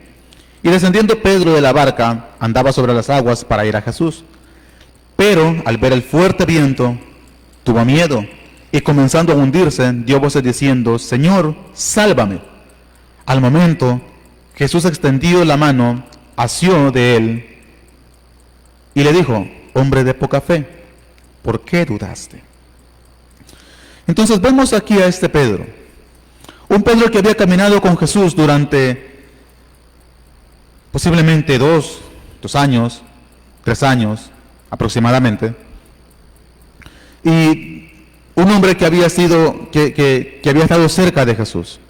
Y descendiendo Pedro de la barca, andaba sobre las aguas para ir a Jesús. Pero al ver el fuerte viento, tuvo miedo, y comenzando a hundirse, dio voces diciendo, Señor, sálvame. Al momento, Jesús extendió la mano, asió de él, y le dijo, hombre de poca fe, ¿por qué dudaste? Entonces vemos aquí a este Pedro, un Pedro que había caminado con Jesús durante posiblemente 2 años, 3 años aproximadamente, y un hombre que había sido, que había estado cerca de Jesús.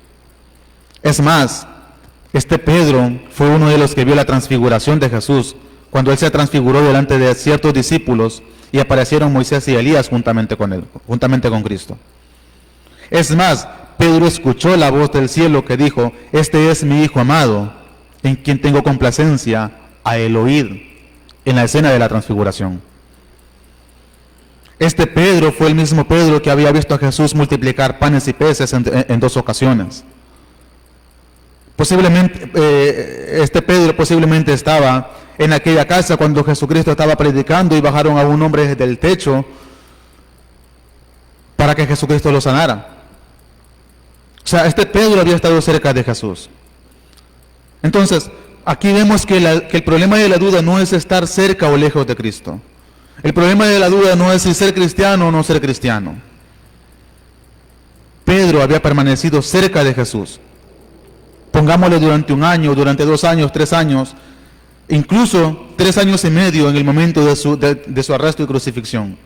Es más, este Pedro fue uno de los que vio la transfiguración de Jesús, cuando él se transfiguró delante de ciertos discípulos y aparecieron Moisés y Elías juntamente con él, juntamente con Cristo. Es más, Pedro escuchó la voz del cielo que dijo, este es mi Hijo amado, en quien tengo complacencia, a él oír, en la escena de la transfiguración. Este Pedro fue el mismo Pedro que había visto a Jesús multiplicar panes y peces en 2 ocasiones. Posiblemente, este Pedro posiblemente estaba en aquella casa cuando Jesucristo estaba predicando y bajaron a un hombre del techo para que Jesucristo lo sanara. O sea, este Pedro había estado cerca de Jesús. Entonces, aquí vemos que el problema de la duda no es estar cerca o lejos de Cristo. El problema de la duda no es si ser cristiano o no ser cristiano. Pedro había permanecido cerca de Jesús. Pongámosle durante 1 año, durante 2 años, 3 años, incluso 3 años y medio en el momento de su arresto y crucifixión.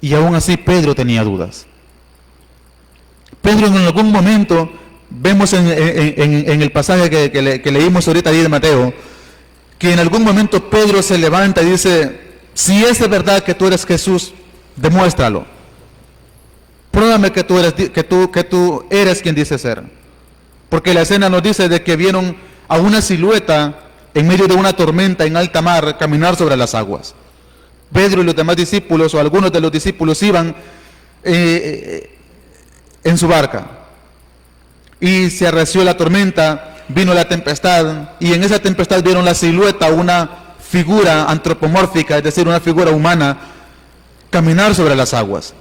Y aún así Pedro tenía dudas. Pedro en algún momento, vemos en el pasaje que leímos ahorita ahí de Mateo, que en algún momento Pedro se levanta y dice, si es de verdad que tú eres Jesús, demuéstralo. Pruébame que tú eres quien dices ser. Porque la escena nos dice de que vieron a una silueta en medio de una tormenta en alta mar caminar sobre las aguas. Pedro y los demás discípulos, o algunos de los discípulos, iban en su barca. Y se arreció la tormenta, vino la tempestad, y en esa tempestad vieron la silueta, una figura antropomórfica, es decir, una figura humana, caminar sobre las aguas.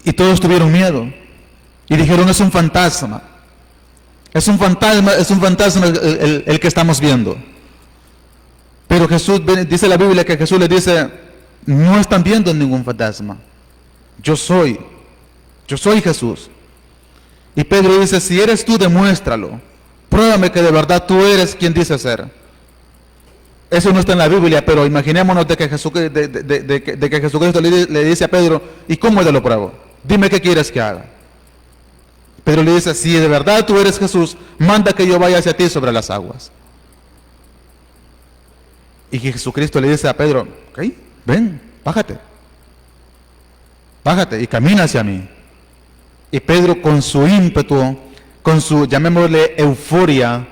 Y todos tuvieron miedo. Y dijeron, es un fantasma. Es un fantasma el que estamos viendo. Pero Jesús, dice la Biblia que Jesús les dice, no están viendo ningún fantasma. Yo soy Jesús. Y Pedro dice, si eres tú, demuéstralo. Pruébame que de verdad tú eres quien dices ser. Eso no está en la Biblia, pero imaginémonos de que Jesucristo le dice a Pedro, ¿y cómo te lo pruebo? Dime qué quieres que haga. Pedro le dice, si de verdad tú eres Jesús, manda que yo vaya hacia ti sobre las aguas. Y Jesucristo le dice a Pedro, ok, ven, bájate y camina hacia mí. Y Pedro, con su ímpetu, con su, llamémosle, euforia,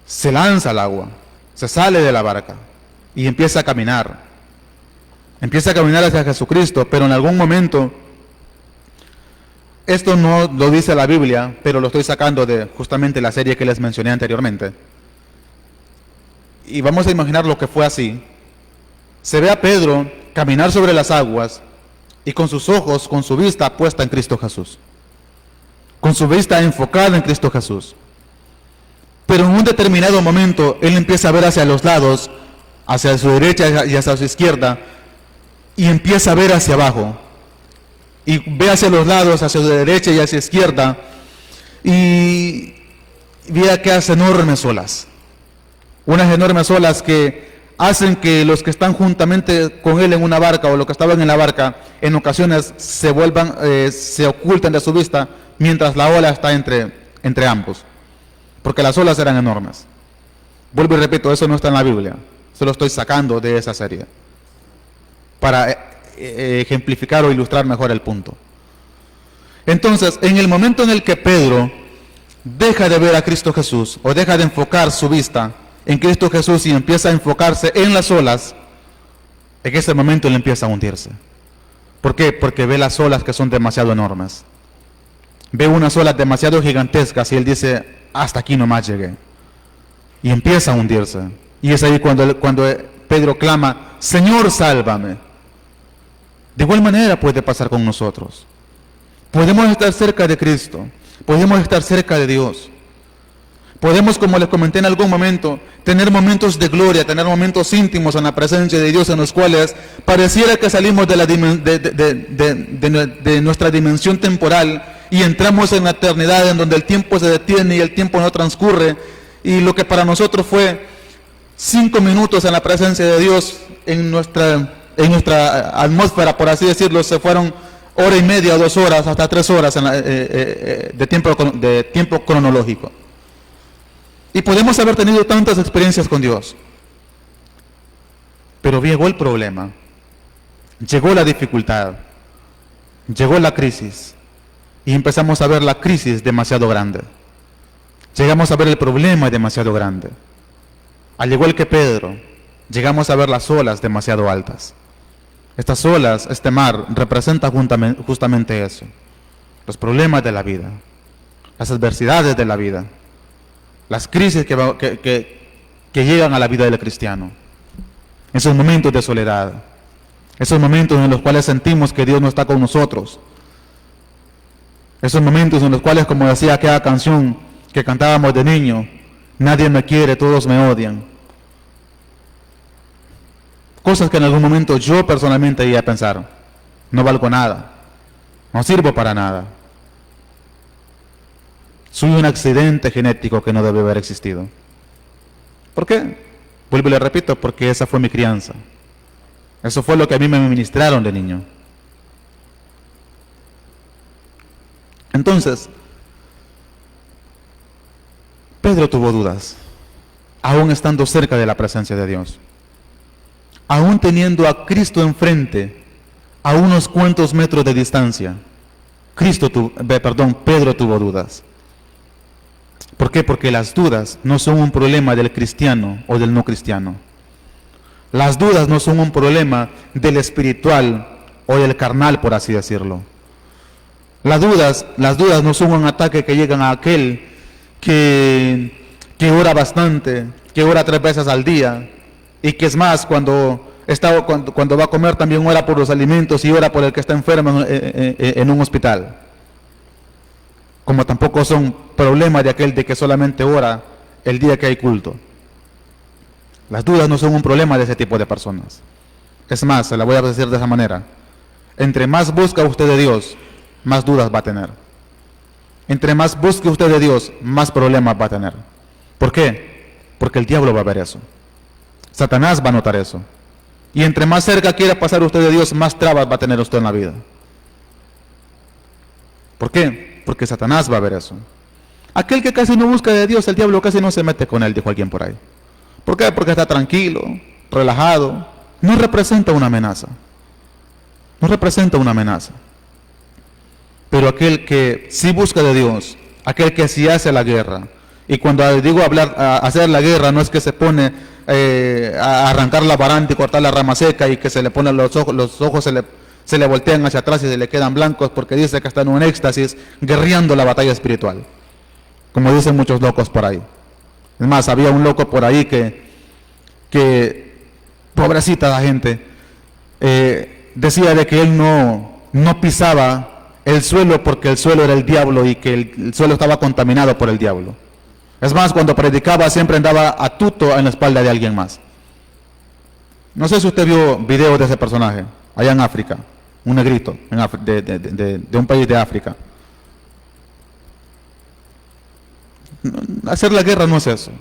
se lanza al agua, se sale de la barca y empieza a caminar hacia Jesucristo. Pero en algún momento, esto no lo dice la Biblia, pero lo estoy sacando de justamente la serie que les mencioné anteriormente, y vamos a imaginar lo que fue así. Se ve a Pedro caminar sobre las aguas y con sus ojos, con su vista puesta en Cristo Jesús, con su vista enfocada en Cristo Jesús. Pero en un determinado momento él empieza a ver hacia los lados, hacia su derecha y hacia su izquierda, y empieza a ver hacia abajo, y ve hacia los lados, hacia su derecha y hacia su izquierda, y ve que hace enormes olas, unas enormes olas que hacen que los que están juntamente con él en una barca, o los que estaban en la barca, en ocasiones se ocultan de su vista, mientras la ola está entre ambos, porque las olas eran enormes. Vuelvo y repito, eso no está en la Biblia, se lo estoy sacando de esa serie para ejemplificar o ilustrar mejor el punto. Entonces, en el momento en el que Pedro deja de ver a Cristo Jesús, o deja de enfocar su vista en Cristo Jesús y empieza a enfocarse en las olas, en ese momento él empieza a hundirse. ¿Por qué? Porque ve las olas que son demasiado enormes. ve unas olas demasiado gigantescas y él dice, hasta aquí nomás llegué. Y empieza a hundirse. Y es ahí cuando Pedro clama, Señor, sálvame. De igual manera puede pasar con nosotros. Podemos estar cerca de Cristo, podemos estar cerca de Dios. Podemos, como les comenté en algún momento, tener momentos de gloria, tener momentos íntimos en la presencia de Dios en los cuales pareciera que salimos de nuestra dimensión temporal y entramos en la eternidad en donde el tiempo se detiene y el tiempo no transcurre, y lo que para nosotros fue 5 minutos en la presencia de Dios en nuestra atmósfera, por así decirlo, se fueron 1:30 o 2 horas, hasta 3 horas de tiempo cronológico. Y podemos haber tenido tantas experiencias con Dios. Pero llegó el problema, llegó la dificultad, llegó la crisis, y empezamos a ver la crisis demasiado grande. Llegamos a ver el problema demasiado grande. Al igual que Pedro, llegamos a ver las olas demasiado altas. Estas olas, este mar, representa justamente eso. Los problemas de la vida, las adversidades de la vida, las crisis que llegan a la vida del cristiano. Esos momentos de soledad, esos momentos en los cuales sentimos que Dios no está con nosotros. Esos momentos en los cuales, como decía aquella canción que cantábamos de niño, nadie me quiere, todos me odian. Cosas que en algún momento yo personalmente iba a pensar, no valgo nada, no sirvo para nada. Soy un accidente genético que no debe haber existido. ¿Por qué? Vuelvo y le repito, porque esa fue mi crianza. Eso fue lo que a mí me ministraron de niño. Entonces, Pedro tuvo dudas, aún estando cerca de la presencia de Dios. Aún teniendo a Cristo enfrente, a unos cuantos metros de distancia, Pedro tuvo dudas. ¿Por qué? Porque las dudas no son un problema del cristiano o del no cristiano. Las dudas no son un problema del espiritual o del carnal, por así decirlo. Las dudas no son un ataque que llegan a aquel que ora bastante, que ora 3 veces al día, y que es más, cuando va a comer también ora por los alimentos y ora por el que está enfermo en un hospital. Como tampoco son problemas de aquel de que solamente ora el día que hay culto. Las dudas no son un problema de ese tipo de personas. Es más, se la voy a decir de esa manera. Entre más busca usted de Dios, más dudas va a tener. Entre más busque usted de Dios, más problemas va a tener. ¿Por qué? Porque el diablo va a ver eso. Satanás va a notar eso. Y entre más cerca quiera pasar usted de Dios, más trabas va a tener usted en la vida. ¿Por qué? Porque Satanás va a ver eso. Aquel que casi no busca de Dios, el diablo casi no se mete con él, dijo alguien por ahí. ¿Por qué? Porque está tranquilo, relajado. No representa una amenaza. No representa una amenaza. Pero aquel que sí busca de Dios, aquel que sí hace la guerra, y cuando digo hacer la guerra, no es que se pone a arrancar la baranda y cortar la rama seca y que se le ponen los ojos se le voltean hacia atrás y se le quedan blancos porque dice que está en un éxtasis guerreando la batalla espiritual, como dicen muchos locos por ahí. Es más, había un loco por ahí que pobrecita la gente, decía de que él no pisaba el suelo porque el suelo era el diablo y que el suelo estaba contaminado por el diablo. Es más, cuando predicaba siempre andaba a tuto en la espalda de alguien más. No sé si usted vio videos de ese personaje allá en África, un negrito de un país de África. Hacer la guerra no es eso.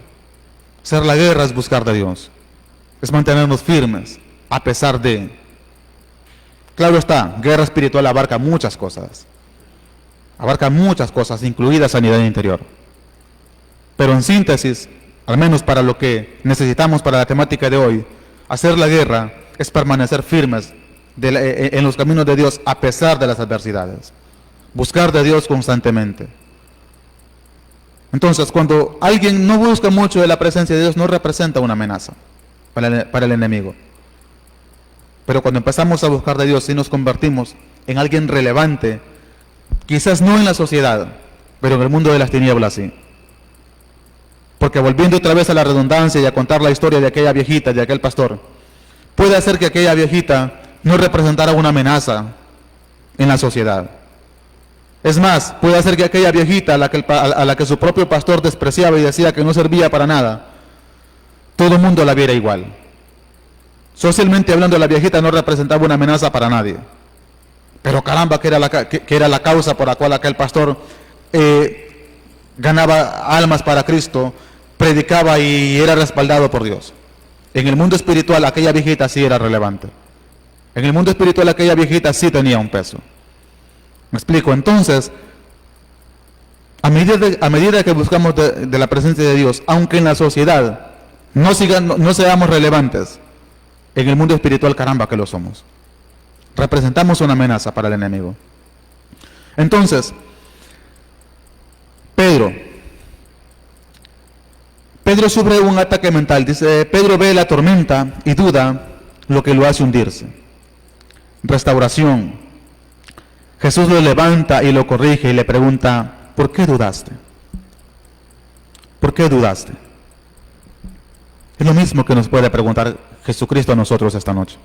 Hacer la guerra es buscar de Dios, es mantenernos firmes a pesar de. Claro está, guerra espiritual abarca muchas cosas, incluidas sanidad interior. Pero en síntesis, al menos para lo que necesitamos para la temática de hoy, hacer la guerra es permanecer firmes en los caminos de Dios a pesar de las adversidades. Buscar de Dios constantemente. Entonces, cuando alguien no busca mucho de la presencia de Dios, no representa una amenaza para el enemigo. Pero cuando empezamos a buscar de Dios y nos convertimos en alguien relevante, Quizás no en la sociedad, pero en el mundo de las tinieblas sí. Porque volviendo otra vez a la redundancia y a contar la historia de aquella viejita, de aquel pastor, puede hacer que aquella viejita no representara una amenaza en la sociedad. Es más, puede hacer que aquella viejita a la que su propio pastor despreciaba y decía que no servía para nada, todo el mundo la viera igual. Socialmente hablando, la viejita no representaba una amenaza para nadie. Pero caramba, que era la causa por la cual aquel pastor ganaba almas para Cristo, predicaba y era respaldado por Dios. En el mundo espiritual aquella viejita sí era relevante. En el mundo espiritual aquella viejita sí tenía un peso. ¿Me explico? Entonces, a medida que buscamos de la presencia de Dios, aunque en la sociedad no seamos relevantes, en el mundo espiritual, caramba, que lo somos. Representamos una amenaza para el enemigo. Entonces, Pedro sufre un ataque mental. Dice, Pedro ve la tormenta y duda, lo que lo hace hundirse. Restauración. Jesús lo levanta y lo corrige y le pregunta, ¿por qué dudaste? ¿Por qué dudaste? Es lo mismo que nos puede preguntar Jesucristo a nosotros esta noche.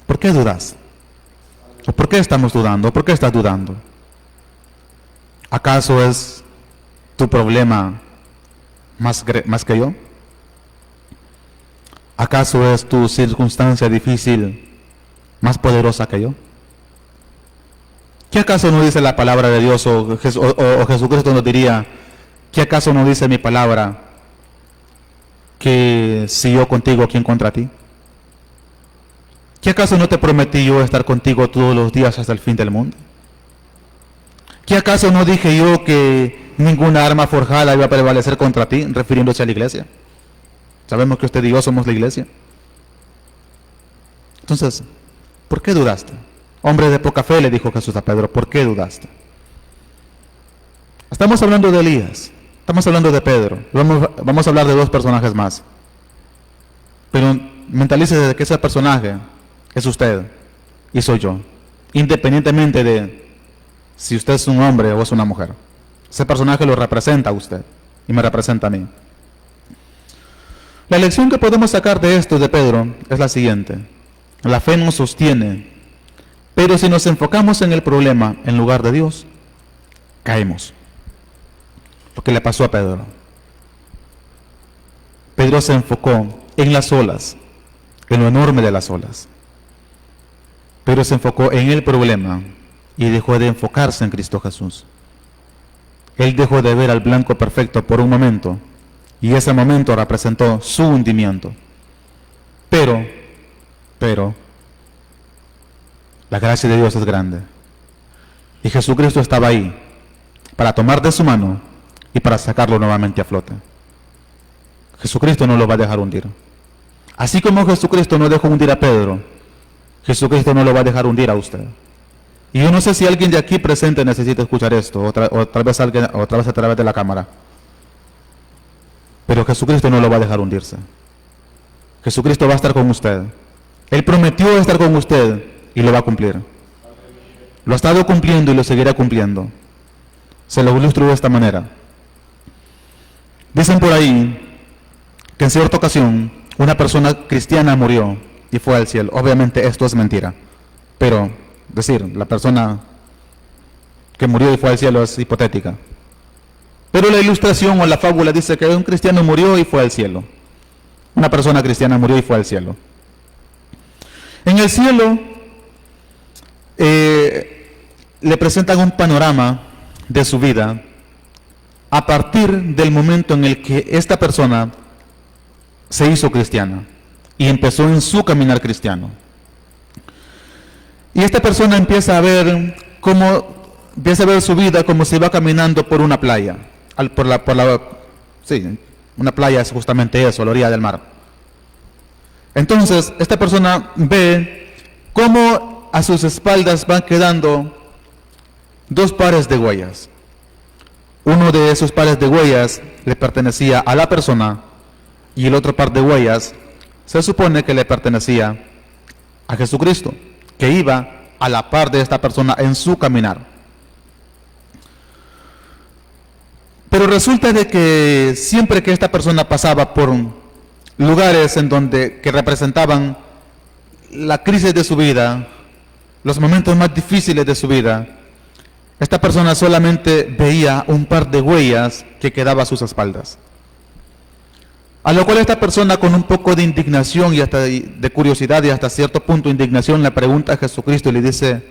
¿Por qué dudas? ¿O por qué estamos dudando? ¿Por qué estás dudando? ¿Acaso es tu problema más que yo? ¿Acaso es tu circunstancia difícil más poderosa que yo? ¿Qué acaso no dice la palabra de Dios o Jesucristo nos diría, ¿qué acaso no dice mi palabra que si yo contigo, ¿quién contra ti? ¿Qué acaso no te prometí yo estar contigo todos los días hasta el fin del mundo? ¿Qué acaso no dije yo que ninguna arma forjada iba a prevalecer contra ti, refiriéndose a la iglesia? Sabemos que usted y yo somos la iglesia. Entonces, ¿por qué dudaste? Hombre de poca fe, le dijo Jesús a Pedro, ¿por qué dudaste? Estamos hablando de Elías, estamos hablando de Pedro, vamos a hablar de dos personajes más. Pero mentalícese de que ese personaje es usted y soy yo, independientemente de si usted es un hombre o es una mujer. Ese personaje lo representa a usted y me representa a mí. La lección que podemos sacar de esto de Pedro es la siguiente. La fe nos sostiene, pero si nos enfocamos en el problema en lugar de Dios, caemos. Lo que le pasó a Pedro. Pedro se enfocó en las olas, en lo enorme de las olas. Pedro se enfocó en el problema y dejó de enfocarse en Cristo Jesús. Él dejó de ver al blanco perfecto por un momento y ese momento representó su hundimiento. Pero, la gracia de Dios es grande. Y Jesucristo estaba ahí para tomar de su mano y para sacarlo nuevamente a flote. Jesucristo no lo va a dejar hundir. Así como Jesucristo no dejó hundir a Pedro, Jesucristo no lo va a dejar hundir a usted. Y yo no sé si alguien de aquí presente necesita escuchar esto, o tal vez a través de la cámara. Pero Jesucristo no lo va a dejar hundirse. Jesucristo va a estar con usted. Él prometió estar con usted y lo va a cumplir. Lo ha estado cumpliendo y lo seguirá cumpliendo. Se lo ilustro de esta manera. Dicen por ahí que en cierta ocasión una persona cristiana murió y fue al cielo. Obviamente esto es mentira, pero la persona que murió y fue al cielo es hipotética. Pero la ilustración o la fábula dice que un cristiano murió y fue al cielo. Una persona cristiana murió y fue al cielo. En el cielo le presentan un panorama de su vida a partir del momento en el que esta persona se hizo cristiana y empezó en su caminar cristiano. Y esta persona empieza a ver su vida como si va caminando por una playa. Una playa es justamente eso, la orilla del mar. Entonces, esta persona ve cómo a sus espaldas van quedando dos pares de huellas. Uno de esos pares de huellas le pertenecía a la persona y el otro par de huellas se supone que le pertenecía a Jesucristo, que iba a la par de esta persona en su caminar. Pero resulta de que siempre que esta persona pasaba por lugares que representaban la crisis de su vida, los momentos más difíciles de su vida, esta persona solamente veía un par de huellas que quedaban a sus espaldas. A lo cual esta persona, con un poco de indignación y hasta de curiosidad y hasta cierto punto de indignación, le pregunta a Jesucristo y le dice: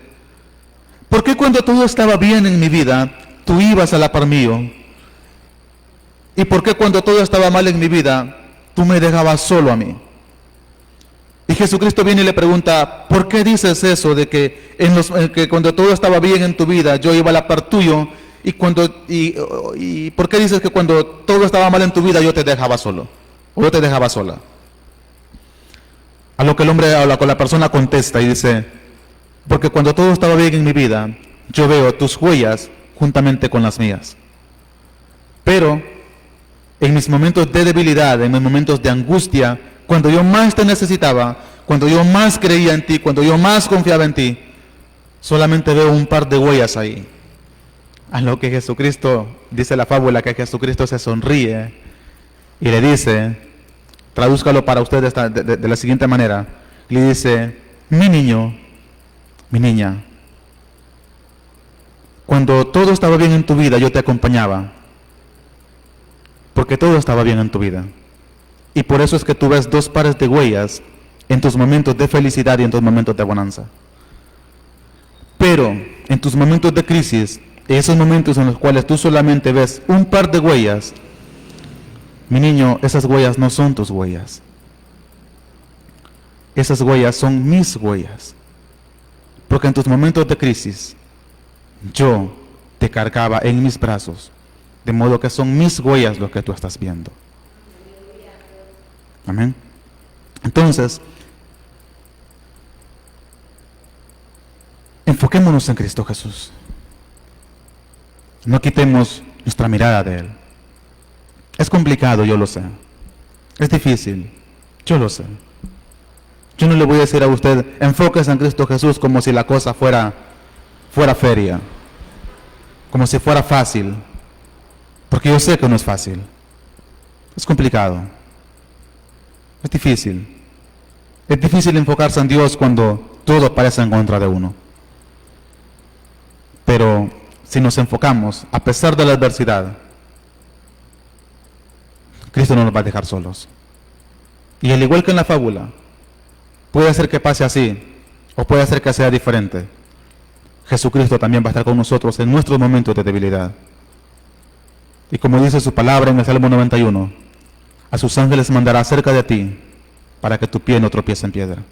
¿por qué cuando todo estaba bien en mi vida, tú ibas a la par mío? ¿Y por qué cuando todo estaba mal en mi vida, tú me dejabas solo a mí? Y Jesucristo viene y le pregunta: ¿por qué dices eso de que cuando todo estaba bien en tu vida, yo iba a la par tuyo? ¿Y por qué dices que cuando todo estaba mal en tu vida, yo te dejaba solo? ¿O yo te dejaba sola? A lo que la persona contesta y dice: porque cuando todo estaba bien en mi vida, yo veo tus huellas juntamente con las mías. Pero en mis momentos de debilidad, en mis momentos de angustia, cuando yo más te necesitaba, cuando yo más creía en ti, cuando yo más confiaba en ti, solamente veo un par de huellas ahí. A lo que Jesucristo, dice la fábula, que Jesucristo se sonríe y le dice, tradúzcalo para ustedes de la siguiente manera, le dice: mi niño, mi niña, cuando todo estaba bien en tu vida, yo te acompañaba, porque todo estaba bien en tu vida. Y por eso es que tú ves dos pares de huellas en tus momentos de felicidad y en tus momentos de bonanza. Pero en tus momentos de crisis, esos momentos en los cuales tú solamente ves un par de huellas, mi niño, esas huellas no son tus huellas. Esas huellas son mis huellas. Porque en tus momentos de crisis, yo te cargaba en mis brazos, de modo que son mis huellas lo que tú estás viendo. Amén. Entonces, enfoquémonos en Cristo Jesús. No quitemos nuestra mirada de Él. Es complicado, yo lo sé. Es difícil, yo lo sé. Yo no le voy a decir a usted: enfóquese en Cristo Jesús, como si la cosa fuera feria, como si fuera fácil, porque yo sé que no es fácil. Es complicado. Es difícil. Es difícil enfocarse en Dios cuando todo parece en contra de uno. Pero si nos enfocamos, a pesar de la adversidad, Cristo no nos va a dejar solos. Y al igual que en la fábula, puede ser que pase así, o puede ser que sea diferente. Jesucristo también va a estar con nosotros en nuestros momentos de debilidad. Y como dice su palabra en el Salmo 91, a sus ángeles mandará cerca de ti, para que tu pie no tropiece en piedra.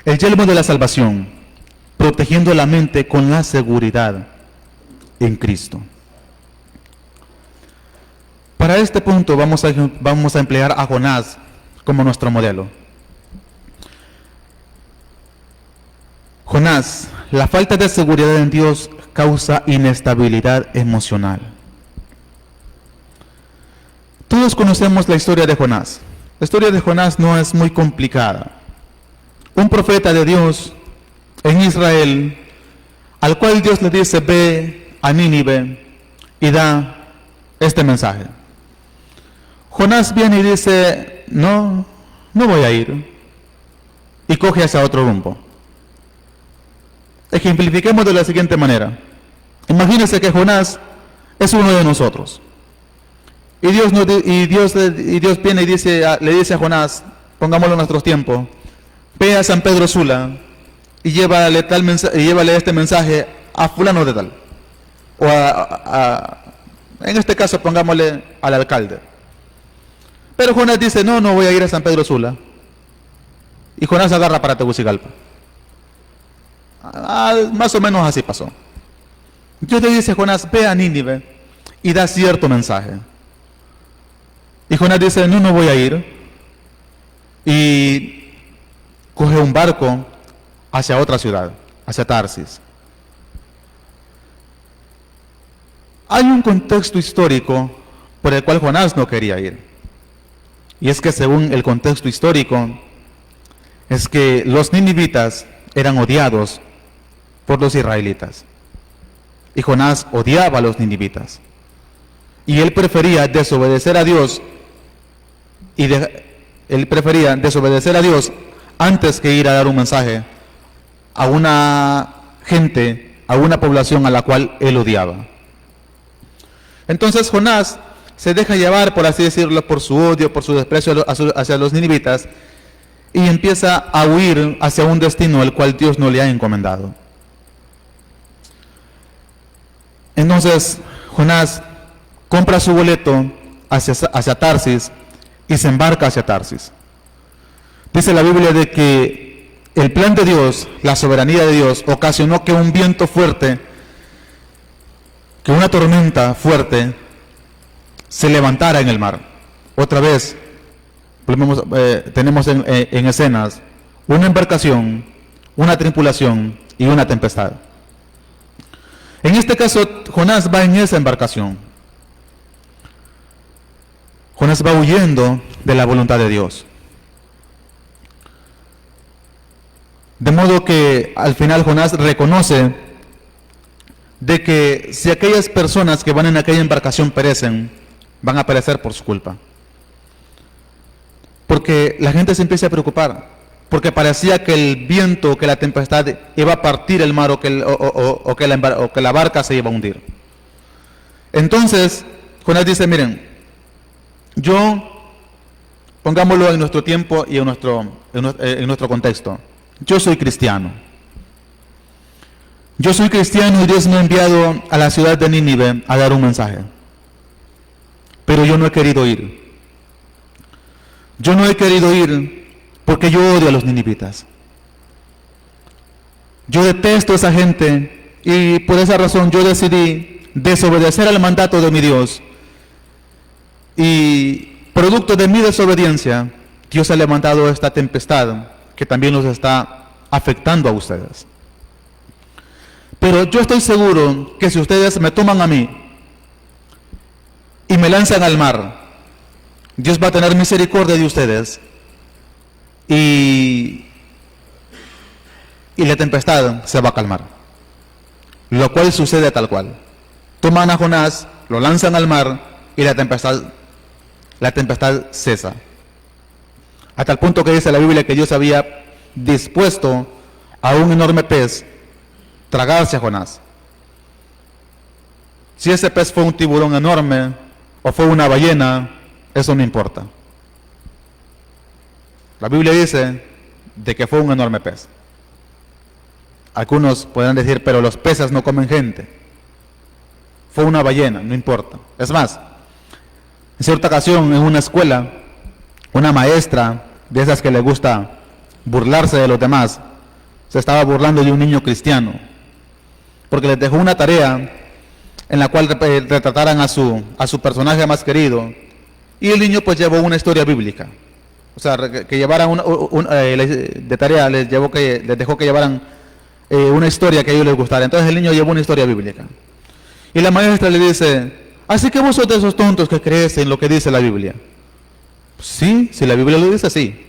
El yelmo de la salvación, protegiendo la mente con la seguridad en Cristo. Para este punto vamos a emplear a Jonás como nuestro modelo. Jonás, la falta de seguridad en Dios causa inestabilidad emocional. Todos conocemos la historia de Jonás. La historia de Jonás no es muy complicada. Un profeta de Dios en Israel, al cual Dios le dice: ve a Nínive y da este mensaje. Jonás viene y dice: no voy a ir, y coge hacia otro rumbo. Ejemplifiquemos de la siguiente manera. Imagínense que Jonás es uno de nosotros. Y Dios viene y le dice a Jonás, pongámoslo en nuestros tiempos: ve a San Pedro Sula y llévale este mensaje a fulano de tal. O en este caso pongámosle al alcalde. Pero Jonás dice: no voy a ir a San Pedro Sula. Y Jonás agarra para Tegucigalpa. Más o menos así pasó. Dios le dice a Jonás: ve a Nínive y da cierto mensaje. Y Jonás dice: no voy a ir. Y coge un barco hacia otra ciudad, hacia Tarsis. Hay un contexto histórico por el cual Jonás no quería ir. Y es que según el contexto histórico, es que los ninivitas eran odiados por los israelitas. Y Jonás odiaba a los ninivitas. Y él prefería desobedecer a Dios antes que ir a dar un mensaje a una gente, a una población a la cual él odiaba. Entonces Jonás se deja llevar, por así decirlo, por su odio, por su desprecio hacia los ninivitas, y empieza a huir hacia un destino al cual Dios no le ha encomendado. Entonces Jonás compra su boleto hacia Tarsis y se embarca hacia Tarsis. Dice la Biblia de que el plan de Dios, la soberanía de Dios, ocasionó que un viento fuerte, que una tormenta fuerte se levantara en el mar. Otra vez tenemos en escenas una embarcación, una tripulación y una tempestad. En este caso, Jonás va en esa embarcación. Jonás va huyendo de la voluntad de Dios. De modo que al final Jonás reconoce de que si aquellas personas que van en aquella embarcación perecen, van a perecer por su culpa. Porque la gente se empieza a preocupar, porque parecía que el viento, que la tempestad iba a partir el mar o que la barca se iba a hundir. Entonces Jonás dice, miren, pongámoslo en nuestro tiempo y en nuestro contexto. Yo soy cristiano. Yo soy cristiano y Dios me ha enviado a la ciudad de Nínive a dar un mensaje. Pero yo no he querido ir. Yo no he querido ir porque yo odio a los ninivitas. Yo detesto a esa gente y por esa razón yo decidí desobedecer al mandato de mi Dios. Y producto de mi desobediencia, Dios ha levantado esta tempestad que también los está afectando a ustedes. Pero yo estoy seguro que si ustedes me toman a mí y me lanzan al mar, Dios va a tener misericordia de ustedes y la tempestad se va a calmar. Lo cual sucede tal cual. Toman a Jonás, lo lanzan al mar y la tempestad cesa. A tal punto que dice la Biblia que Dios había dispuesto a un enorme pez tragarse a Jonás. Si ese pez fue un tiburón enorme o fue una ballena, eso no importa. La Biblia dice de que fue un enorme pez. Algunos podrán decir, pero los peces no comen gente. Fue una ballena, no importa. Es más, en cierta ocasión en una escuela, una maestra de esas que le gusta burlarse de los demás, se estaba burlando de un niño cristiano, porque les dejó una tarea en la cual retrataran a su personaje más querido, y el niño pues llevó una historia bíblica. O sea, que llevaran de tarea, les dejó que llevaran una historia que a ellos les gustara. Entonces el niño llevó una historia bíblica. Y la maestra le dice, así que vos sos de esos tontos que crees en lo que dice la Biblia. Sí, si la Biblia lo dice, sí.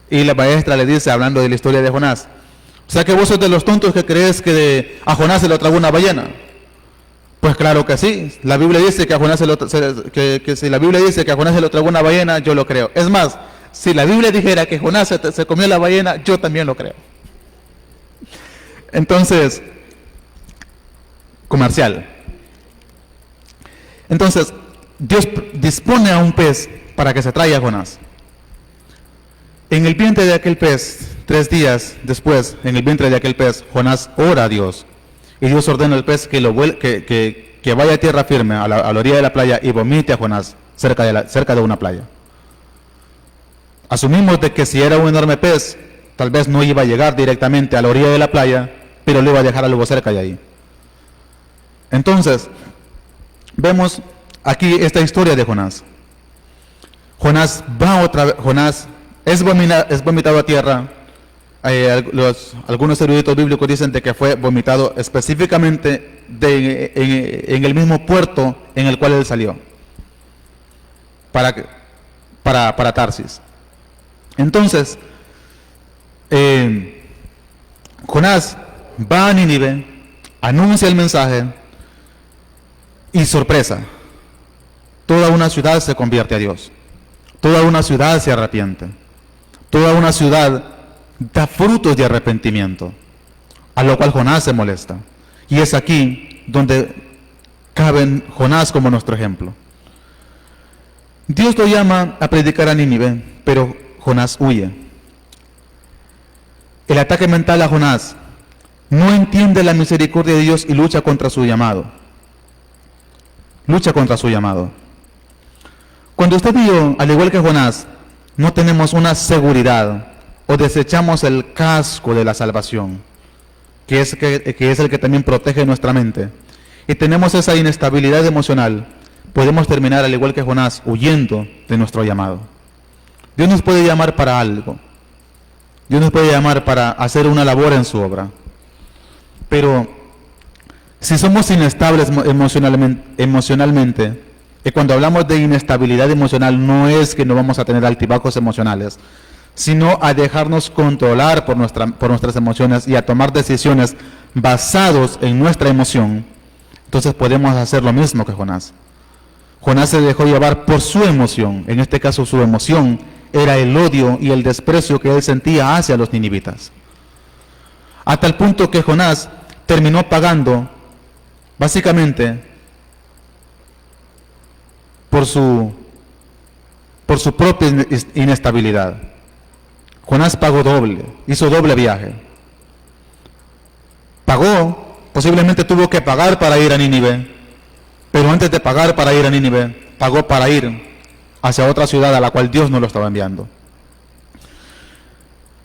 Y la maestra le dice, hablando de la historia de Jonás, o sea que vos sos de los tontos que crees que a Jonás se lo tragó una ballena. Pues claro que sí. La Biblia dice que a Jonás si la Biblia dice que a Jonás se lo tragó una ballena, yo lo creo. Es más, si la Biblia dijera que Jonás se comió la ballena, yo también lo creo. Entonces, comercial. Entonces, Dios dispone a un pez para que se traiga a Jonás. En el vientre de aquel pez, 3 días después, en el vientre de aquel pez, Jonás ora a Dios. Y Dios ordena al pez que vaya a tierra firme, a la orilla de la playa, y vomite a Jonás cerca de una playa. Asumimos de que si era un enorme pez, tal vez no iba a llegar directamente a la orilla de la playa, pero lo iba a dejar algo cerca de ahí. Entonces, vemos aquí esta historia de Jonás. Jonás es vomitado a tierra. Algunos eruditos bíblicos dicen de que fue vomitado específicamente en el mismo puerto en el cual él salió para Tarsis. Entonces, Jonás va a Nínive, anuncia el mensaje y sorpresa, toda una ciudad se convierte a Dios, toda una ciudad se arrepiente, toda una ciudad da frutos de arrepentimiento, a lo cual Jonás se molesta. Y es aquí donde cabe Jonás como nuestro ejemplo. Dios lo llama a predicar a Nínive, pero Jonás huye. El ataque mental a Jonás: no entiende la misericordia de Dios y lucha contra su llamado. Lucha contra su llamado. Cuando usted y yo, al igual que Jonás, no tenemos una seguridad o desechamos el casco de la salvación, que es el que también protege nuestra mente, y tenemos esa inestabilidad emocional, podemos terminar al igual que Jonás, huyendo de nuestro llamado. Dios nos puede llamar para algo. Dios nos puede llamar para hacer una labor en su obra. Pero si somos inestables emocionalmente, y cuando hablamos de inestabilidad emocional, no es que no vamos a tener altibajos emocionales, sino a dejarnos controlar por nuestras emociones y a tomar decisiones basados en nuestra emoción, entonces podemos hacer lo mismo que Jonás. Jonás se dejó llevar por su emoción. En este caso, su emoción era el odio y el desprecio que él sentía hacia los ninivitas. A tal punto que Jonás terminó pagando, básicamente, por su propia inestabilidad. Jonás pagó doble, hizo doble viaje. Pagó, posiblemente tuvo que pagar para ir a Nínive, pero antes de pagar para ir a Nínive, pagó para ir hacia otra ciudad a la cual Dios no lo estaba enviando.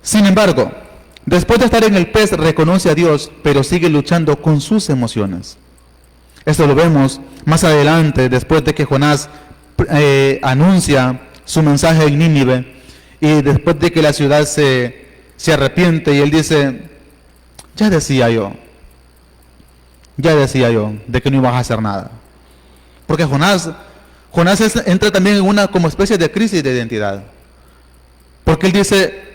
Sin embargo, después de estar en el pez, reconoce a Dios, pero sigue luchando con sus emociones. Esto lo vemos más adelante, después de que Jonás anuncia su mensaje en Nínive, y después de que la ciudad se arrepiente, y él dice: ya decía yo de que no ibas a hacer nada. Porque Jonás entra también en una como especie de crisis de identidad. Porque él dice: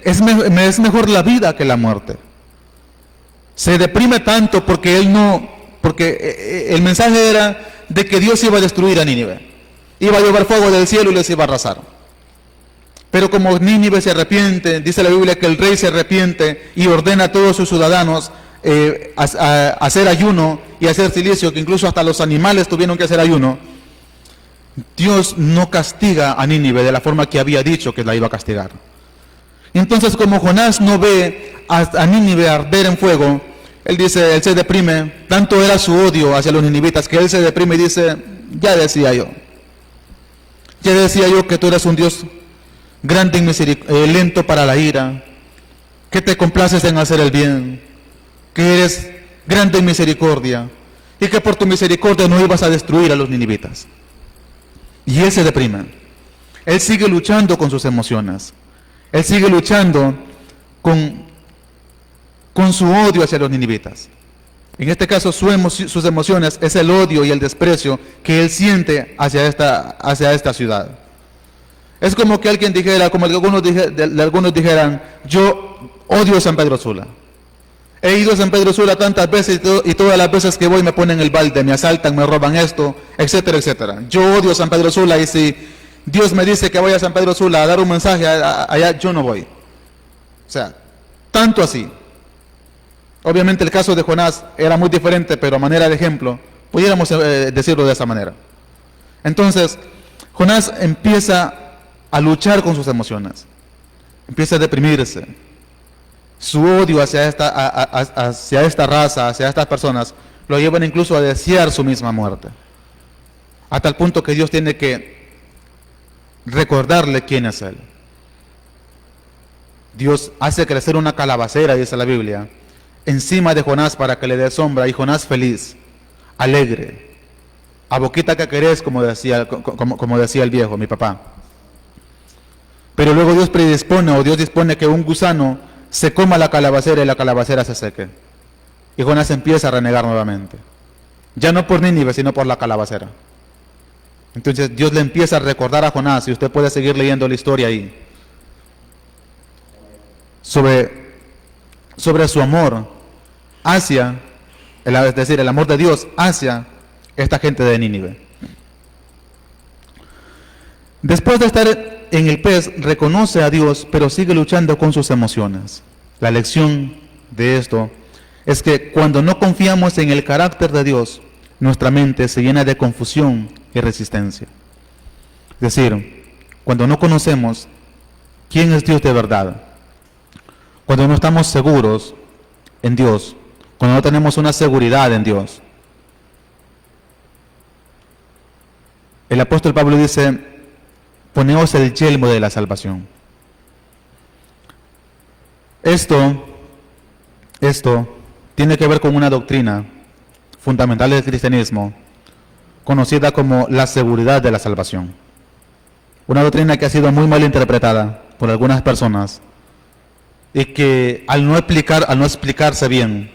me es mejor la vida que la muerte. Se deprime tanto porque el mensaje era de que Dios iba a destruir a Nínive. Iba a llevar fuego del cielo y les iba a arrasar. Pero como Nínive se arrepiente, dice la Biblia que el rey se arrepiente y ordena a todos sus ciudadanos a hacer ayuno y hacer silicio, que incluso hasta los animales tuvieron que hacer ayuno. Dios no castiga a Nínive de la forma que había dicho que la iba a castigar. Entonces, como Jonás no ve a Nínive arder en fuego, él se deprime. Tanto era su odio hacia los ninivitas que él se deprime y dice: ya decía yo que tú eres un Dios grande y lento para la ira, que te complaces en hacer el bien, que eres grande en misericordia, y que por tu misericordia no ibas a destruir a los ninivitas. Y él se deprime. Él sigue luchando con sus emociones. Él sigue luchando con su odio hacia los ninivitas. En este caso, sus emociones es el odio y el desprecio que él siente hacia esta ciudad. Es como que alguien dijera, como algunos dijeran: yo odio San Pedro Sula. He ido a San Pedro Sula tantas veces y todas las veces que voy me ponen el balde, me asaltan, me roban esto, etcétera, etcétera. Yo odio San Pedro Sula, y si Dios me dice que vaya a San Pedro Sula a dar un mensaje allá, yo no voy. O sea, tanto así. Obviamente el caso de Jonás era muy diferente, pero a manera de ejemplo, pudiéramos decirlo de esa manera. Entonces, Jonás empieza a luchar con sus emociones, empieza a deprimirse. Su odio hacia esta raza, hacia estas personas, lo llevan incluso a desear su misma muerte. A tal punto que Dios tiene que recordarle quién es Él. Dios hace crecer una calabacera, dice la Biblia, encima de Jonás para que le dé sombra, y Jonás feliz, alegre, a boquita que querés, como decía el viejo, mi papá. Pero luego Dios dispone que un gusano se coma la calabacera y la calabacera se seque. Y Jonás empieza a renegar nuevamente. Ya no por Nínive, sino por la calabacera. Entonces Dios le empieza a recordar a Jonás, y usted puede seguir leyendo la historia ahí, sobre sobre su amor hacia, es decir, el amor de Dios hacia esta gente de Nínive. Después de estar en el pez, reconoce a Dios, pero sigue luchando con sus emociones. La lección de esto es que cuando no confiamos en el carácter de Dios, nuestra mente se llena de confusión y resistencia. Es decir, cuando no conocemos quién es Dios de verdad, cuando no estamos seguros en Dios, cuando no tenemos una seguridad en Dios. El apóstol Pablo dice: poneos el yelmo de la salvación. Esto tiene que ver con una doctrina fundamental del cristianismo, conocida como la seguridad de la salvación. Una doctrina que ha sido muy mal interpretada por algunas personas y que al no explicarse bien,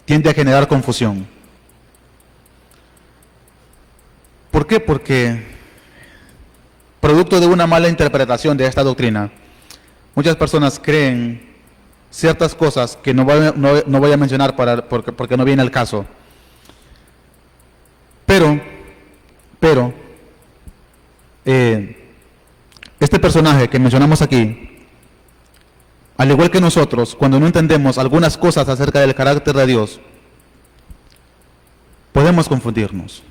tiende a generar confusión. ¿Por qué? Porque producto de una mala interpretación de esta doctrina, muchas personas creen ciertas cosas que no voy a mencionar porque no viene al caso. Pero este personaje que mencionamos aquí, al igual que nosotros, cuando no entendemos algunas cosas acerca del carácter de Dios, podemos confundirnos.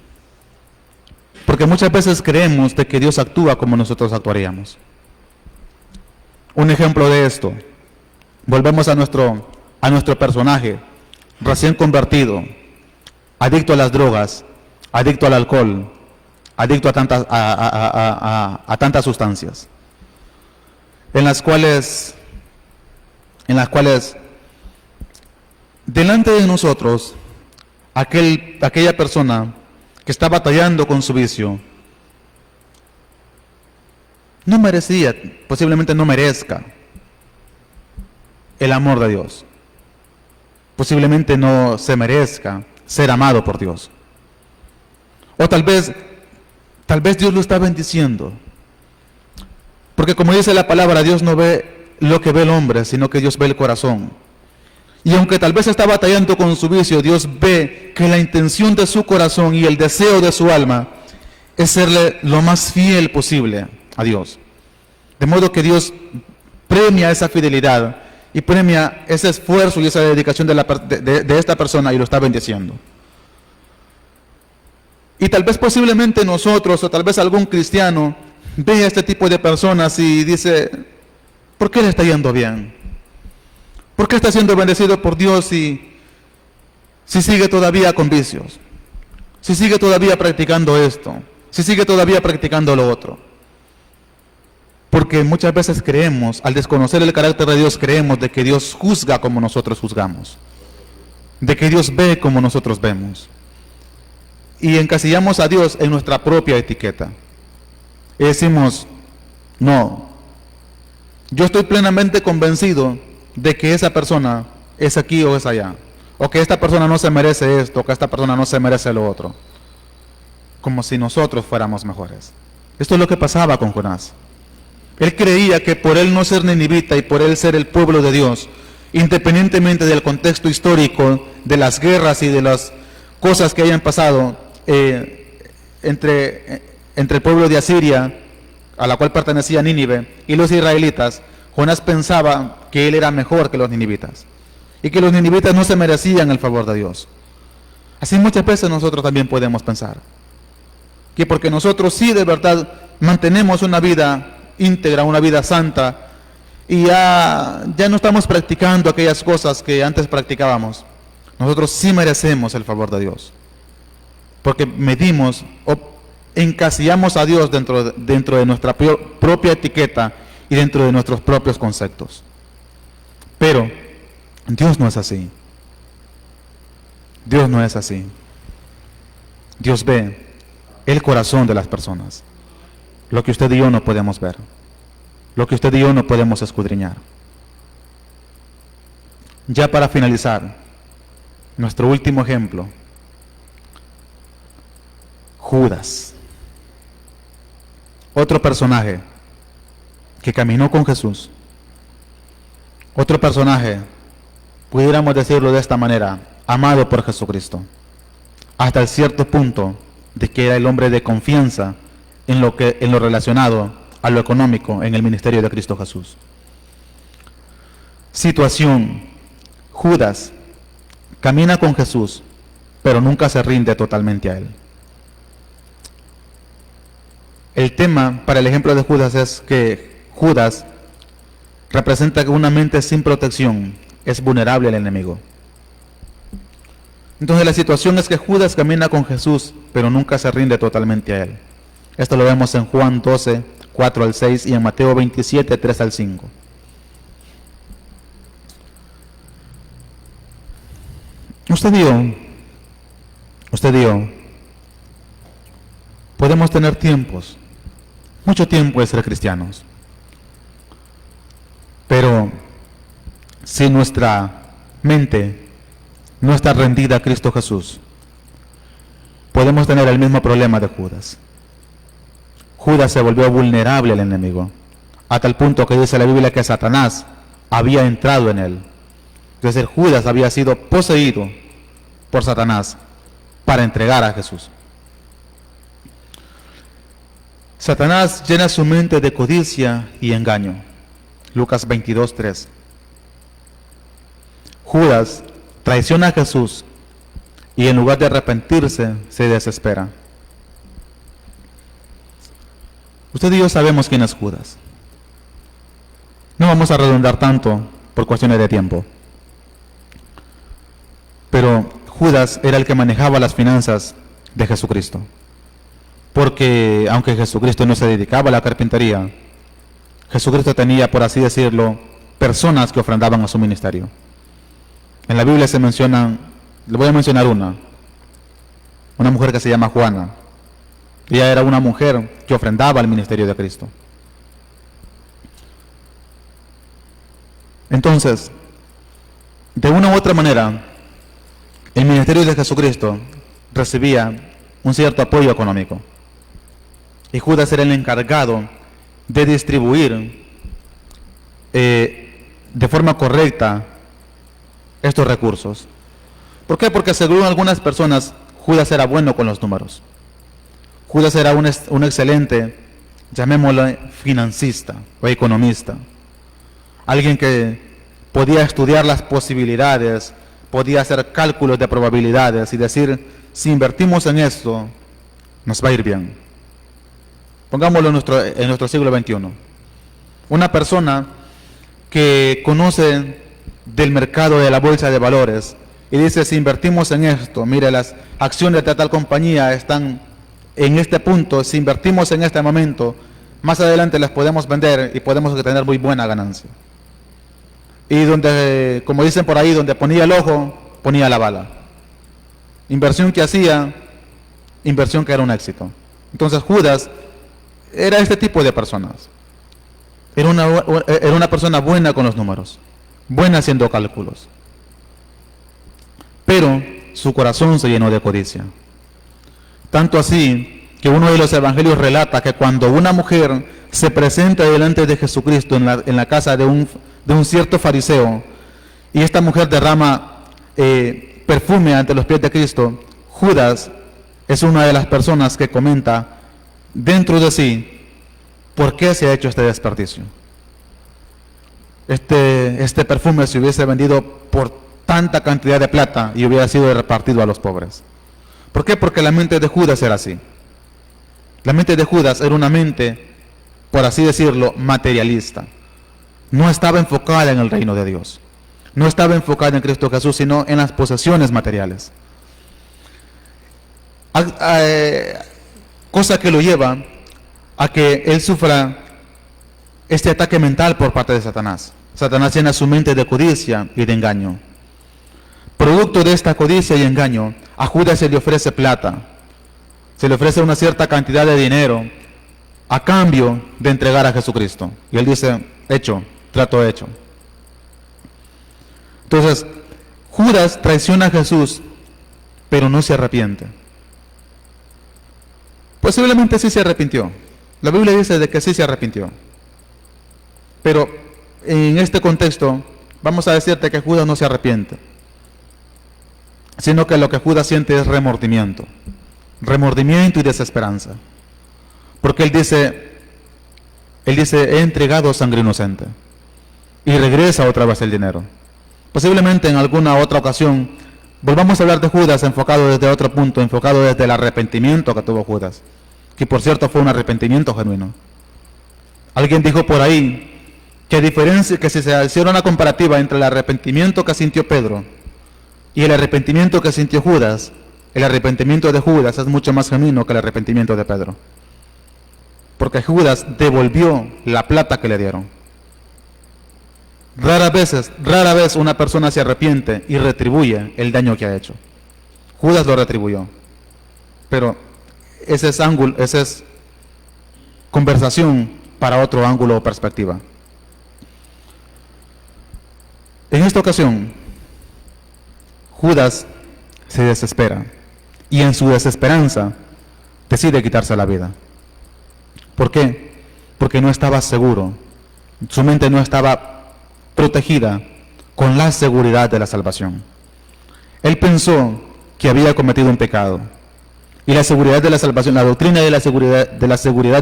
Porque muchas veces creemos de que Dios actúa como nosotros actuaríamos. Un ejemplo de esto, volvemos a nuestro personaje, recién convertido, adicto a las drogas, adicto al alcohol, adicto a tantas sustancias, en las cuales delante de nosotros, aquella persona que está batallando con su vicio, no merecía, posiblemente no merezca el amor de Dios. Posiblemente no se merezca ser amado por Dios. O tal vez Dios lo está bendiciendo. Porque como dice la palabra, Dios no ve lo que ve el hombre, sino que Dios ve el corazón. Y aunque tal vez está batallando con su vicio, Dios ve que la intención de su corazón y el deseo de su alma es serle lo más fiel posible a Dios. De modo que Dios premia esa fidelidad y premia ese esfuerzo y esa dedicación de esta persona y lo está bendiciendo. Y tal vez posiblemente nosotros o tal vez algún cristiano ve a este tipo de personas y dice: ¿por qué le está yendo bien? ¿Por qué está siendo bendecido por Dios si sigue todavía con vicios? Si sigue todavía practicando esto, si sigue todavía practicando lo otro. Porque muchas veces creemos, al desconocer el carácter de Dios, creemos de que Dios juzga como nosotros juzgamos, de que Dios ve como nosotros vemos. Y encasillamos a Dios en nuestra propia etiqueta. Y decimos: no, yo estoy plenamente convencido de que esa persona es aquí o es allá, o que esta persona no se merece esto, o que esta persona no se merece lo otro, como si nosotros fuéramos mejores. Esto es lo que pasaba con Jonás. Él creía que por él no ser ninivita y por él ser el pueblo de Dios, independientemente del contexto histórico, de las guerras y de las cosas que hayan pasado entre el pueblo de Asiria, a la cual pertenecía Nínive, y los israelitas, Jonás pensaba que él era mejor que los ninivitas y que los ninivitas no se merecían el favor de Dios. Así muchas veces nosotros también podemos pensar que porque nosotros sí de verdad mantenemos una vida íntegra, una vida santa, y ya no estamos practicando aquellas cosas que antes practicábamos, nosotros sí merecemos el favor de Dios, porque medimos o encasillamos a Dios dentro de nuestra propia etiqueta y dentro de nuestros propios conceptos. Pero Dios no es así. Dios no es así. Dios ve el corazón de las personas, lo que usted y yo no podemos ver, lo que usted y yo no podemos escudriñar. Ya para finalizar, nuestro último ejemplo, Judas, otro personaje que caminó con Jesús, otro personaje pudiéramos decirlo de esta manera, amado por Jesucristo, hasta el cierto punto de que era el hombre de confianza en lo relacionado a lo económico en el ministerio de Cristo Jesús. Situación: Judas camina con Jesús, pero nunca se rinde totalmente a él. El tema para el ejemplo de Judas es que Judas representa que una mente sin protección es vulnerable al enemigo. Entonces la situación es que Judas camina con Jesús, pero nunca se rinde totalmente a él. Esto lo vemos en Juan 12, 4 al 6 y en Mateo 27, 3 al 5. Usted dijo, podemos tener tiempos, mucho tiempo de ser cristianos, pero si nuestra mente no está rendida a Cristo Jesús, podemos tener el mismo problema de Judas. Judas se volvió vulnerable al enemigo, a tal punto que dice la Biblia que Satanás había entrado en él. Es decir, Judas había sido poseído por Satanás para entregar a Jesús. Satanás llena su mente de codicia y engaño. Lucas 22, 3. Judas traiciona a Jesús y en lugar de arrepentirse, se desespera. Usted y yo sabemos quién es Judas. No vamos a redundar tanto por cuestiones de tiempo. Pero Judas era el que manejaba las finanzas de Jesucristo. Porque aunque Jesucristo no se dedicaba a la carpintería, Jesucristo tenía, por así decirlo, personas que ofrendaban a su ministerio. En la Biblia se mencionan, le voy a mencionar una mujer que se llama Juana. Ella era una mujer que ofrendaba al ministerio de Cristo. Entonces, de una u otra manera, el ministerio de Jesucristo recibía un cierto apoyo económico. Y Judas era el encargado de distribuir de forma correcta estos recursos. ¿Por qué? Porque según algunas personas, Judas era bueno con los números. Judas era un excelente, llamémoslo, financista o economista. Alguien que podía estudiar las posibilidades, podía hacer cálculos de probabilidades y decir, si invertimos en esto, nos va a ir bien. Pongámoslo en nuestro siglo XXI. Una persona que conoce del mercado de la bolsa de valores y dice, si invertimos en esto, mire, las acciones de tal compañía están en este punto, si invertimos en este momento, más adelante las podemos vender y podemos tener muy buena ganancia. Y donde, como dicen por ahí, donde ponía el ojo, ponía la bala. Inversión que hacía, inversión que era un éxito. Entonces Judas era este tipo de personas. Era una persona buena con los números, buena haciendo cálculos. Pero su corazón se llenó de codicia. Tanto así que uno de los evangelios relata que cuando una mujer se presenta delante de Jesucristo en la casa de un cierto fariseo, y esta mujer derrama perfume ante los pies de Cristo, Judas es una de las personas que comenta dentro de sí, ¿por qué se ha hecho este desperdicio? Este perfume se hubiese vendido por tanta cantidad de plata y hubiera sido repartido a los pobres. ¿Por qué? Porque la mente de Judas era así. La mente de Judas era una mente, por así decirlo, materialista. No estaba enfocada en el reino de Dios. No estaba enfocada en Cristo Jesús, sino en las posesiones materiales. Cosa que lo lleva a que él sufra este ataque mental por parte de Satanás. Satanás llena su mente de codicia y de engaño. Producto de esta codicia y engaño, a Judas se le ofrece plata, se le ofrece una cierta cantidad de dinero a cambio de entregar a Jesucristo. Y él dice, hecho, trato hecho. Entonces, Judas traiciona a Jesús, pero no se arrepiente. Posiblemente sí se arrepintió. La Biblia dice de que sí se arrepintió. Pero en este contexto, vamos a decirte que Judas no se arrepiente, sino que lo que Judas siente es remordimiento y desesperanza. Porque él dice, he entregado sangre inocente, y regresa otra vez el dinero. Posiblemente en alguna otra ocasión volvamos a hablar de Judas enfocado desde otro punto, enfocado desde el arrepentimiento que tuvo Judas, que por cierto fue un arrepentimiento genuino. Alguien dijo por ahí que si se hiciera una comparativa entre el arrepentimiento que sintió Pedro y el arrepentimiento que sintió Judas, el arrepentimiento de Judas es mucho más genuino que el arrepentimiento de Pedro. Porque Judas devolvió la plata que le dieron. Rara vez una persona se arrepiente y retribuye el daño que ha hecho. Judas lo retribuyó. Pero ese es conversación para otro ángulo o perspectiva. En esta ocasión, Judas se desespera y en su desesperanza decide quitarse la vida. ¿Por qué? Porque no estaba seguro, su mente no estaba protegida con la seguridad de la salvación. Él pensó que había cometido un pecado, y la seguridad de la salvación, la doctrina de la seguridad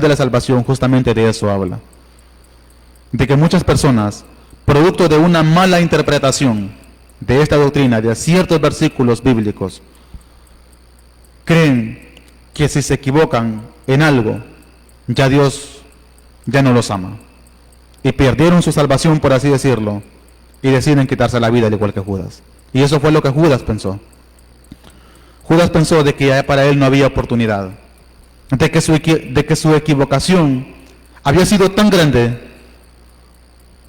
de la salvación justamente de eso habla, de que muchas personas, producto de una mala interpretación de esta doctrina, de ciertos versículos bíblicos, creen que si se equivocan en algo, ya Dios ya no los ama, y perdieron su salvación, por así decirlo, y deciden quitarse la vida al igual que Judas. Y eso fue lo que Judas pensó. Judas pensó de que ya para él no había oportunidad, de que su equivocación había sido tan grande,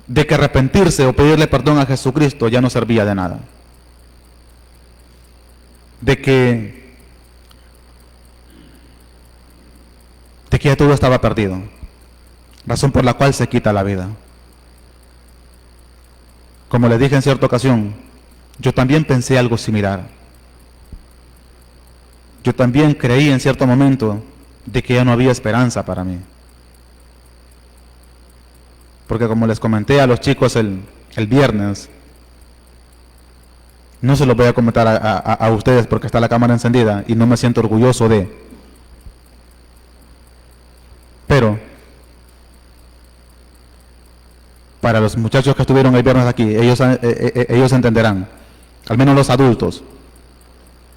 de que arrepentirse o pedirle perdón a Jesucristo ya no servía de nada, de que ya todo estaba perdido, razón por la cual se quita la vida. Como le dije en cierta ocasión, yo también pensé algo similar. Yo también creí en cierto momento de que ya no había esperanza para mí. Porque como les comenté a los chicos el viernes, no se los voy a comentar a ustedes porque está la cámara encendida y no me siento orgulloso de. Pero para los muchachos que estuvieron el viernes aquí, ellos entenderán, al menos los adultos,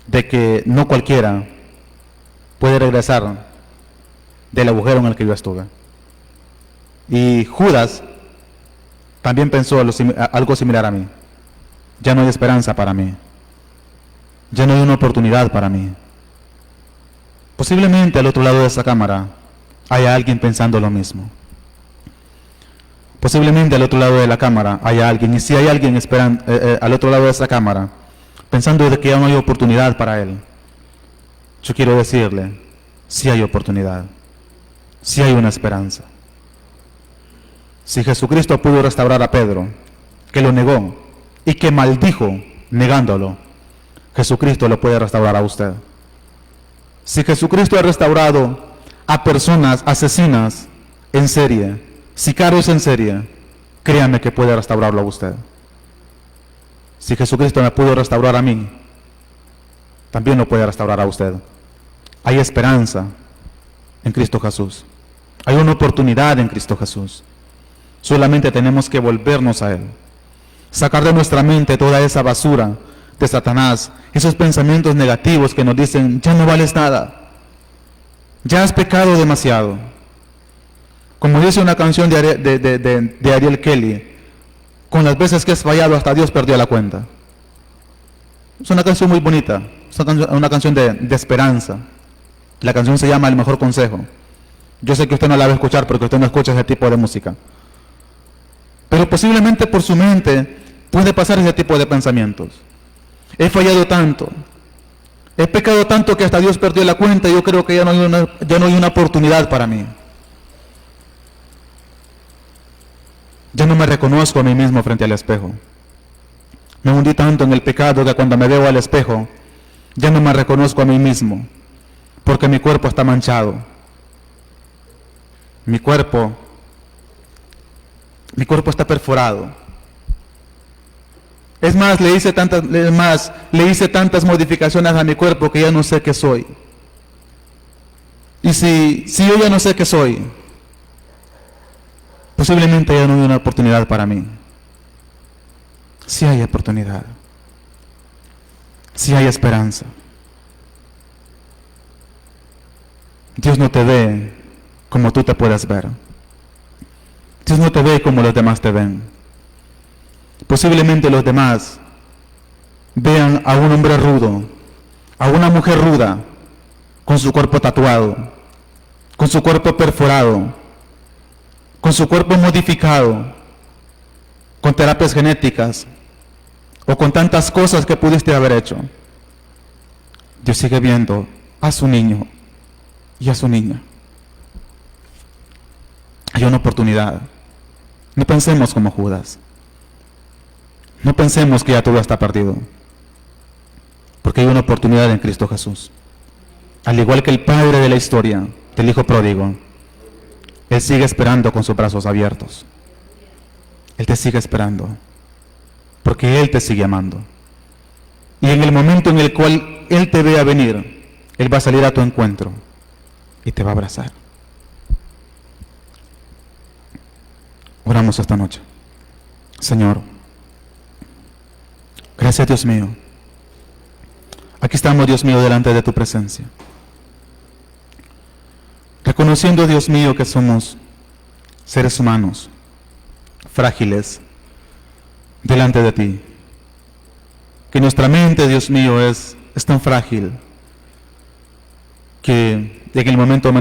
de que no cualquiera puede regresar del agujero en el que yo estuve. Y Judas también pensó algo similar a mí. Ya no hay esperanza para mí, ya no hay una oportunidad para mí. Posiblemente al otro lado de esa cámara haya alguien pensando lo mismo. Posiblemente al otro lado de la cámara haya alguien, y si hay alguien esperando al otro lado de esa cámara pensando de que ya no hay oportunidad para él, yo quiero decirle, sí hay oportunidad, sí hay una esperanza. Si Jesucristo pudo restaurar a Pedro, que lo negó y que maldijo negándolo, Jesucristo lo puede restaurar a usted. Si Jesucristo ha restaurado a personas asesinas en serie, sicarios en serie, créame que puede restaurarlo a usted. Si Jesucristo me pudo restaurar a mí, también lo puede restaurar a usted. Hay esperanza en Cristo Jesús. Hay una oportunidad en Cristo Jesús. Solamente tenemos que volvernos a Él. Sacar de nuestra mente toda esa basura de Satanás, esos pensamientos negativos que nos dicen, ya no vales nada, ya has pecado demasiado. Como dice una canción de Ariel Kelly, con las veces que has fallado hasta Dios perdió la cuenta. Es una canción muy bonita, es una canción de esperanza. La canción se llama El Mejor Consejo. Yo sé que usted no la va a escuchar porque usted no escucha ese tipo de música, pero posiblemente por su mente puede pasar ese tipo de pensamientos. He fallado tanto, he pecado tanto que hasta Dios perdió la cuenta y yo creo que ya no hay una oportunidad para mí. Ya no me reconozco a mí mismo frente al espejo. Me hundí tanto en el pecado que cuando me veo al espejo, ya no me reconozco a mí mismo, porque mi cuerpo está manchado. Mi cuerpo está perforado. Es más, le hice tantas modificaciones a mi cuerpo que ya no sé qué soy. Y si yo ya no sé qué soy, posiblemente ya no hay una oportunidad para mí. Sí hay oportunidad. Sí hay esperanza. Dios no te ve como tú te puedes ver. Dios no te ve como los demás te ven. Posiblemente los demás vean a un hombre rudo, a una mujer ruda, con su cuerpo tatuado, con su cuerpo perforado, con su cuerpo modificado, con terapias genéticas o con tantas cosas que pudiste haber hecho. Dios sigue viendo a su niño y a su niña. Hay una oportunidad. No pensemos como Judas. No pensemos que ya todo está perdido. Porque hay una oportunidad en Cristo Jesús. Al igual que el padre de la historia, del hijo pródigo, Él sigue esperando con sus brazos abiertos. Él te sigue esperando. Porque Él te sigue amando. Y en el momento en el cual Él te vea venir, Él va a salir a tu encuentro y te va a abrazar. Oramos esta noche. Señor, gracias Dios mío. Aquí estamos, Dios mío, delante de tu presencia. Reconociendo, Dios mío, que somos seres humanos, frágiles, delante de ti. Que nuestra mente, Dios mío, es tan frágil que en el momento menos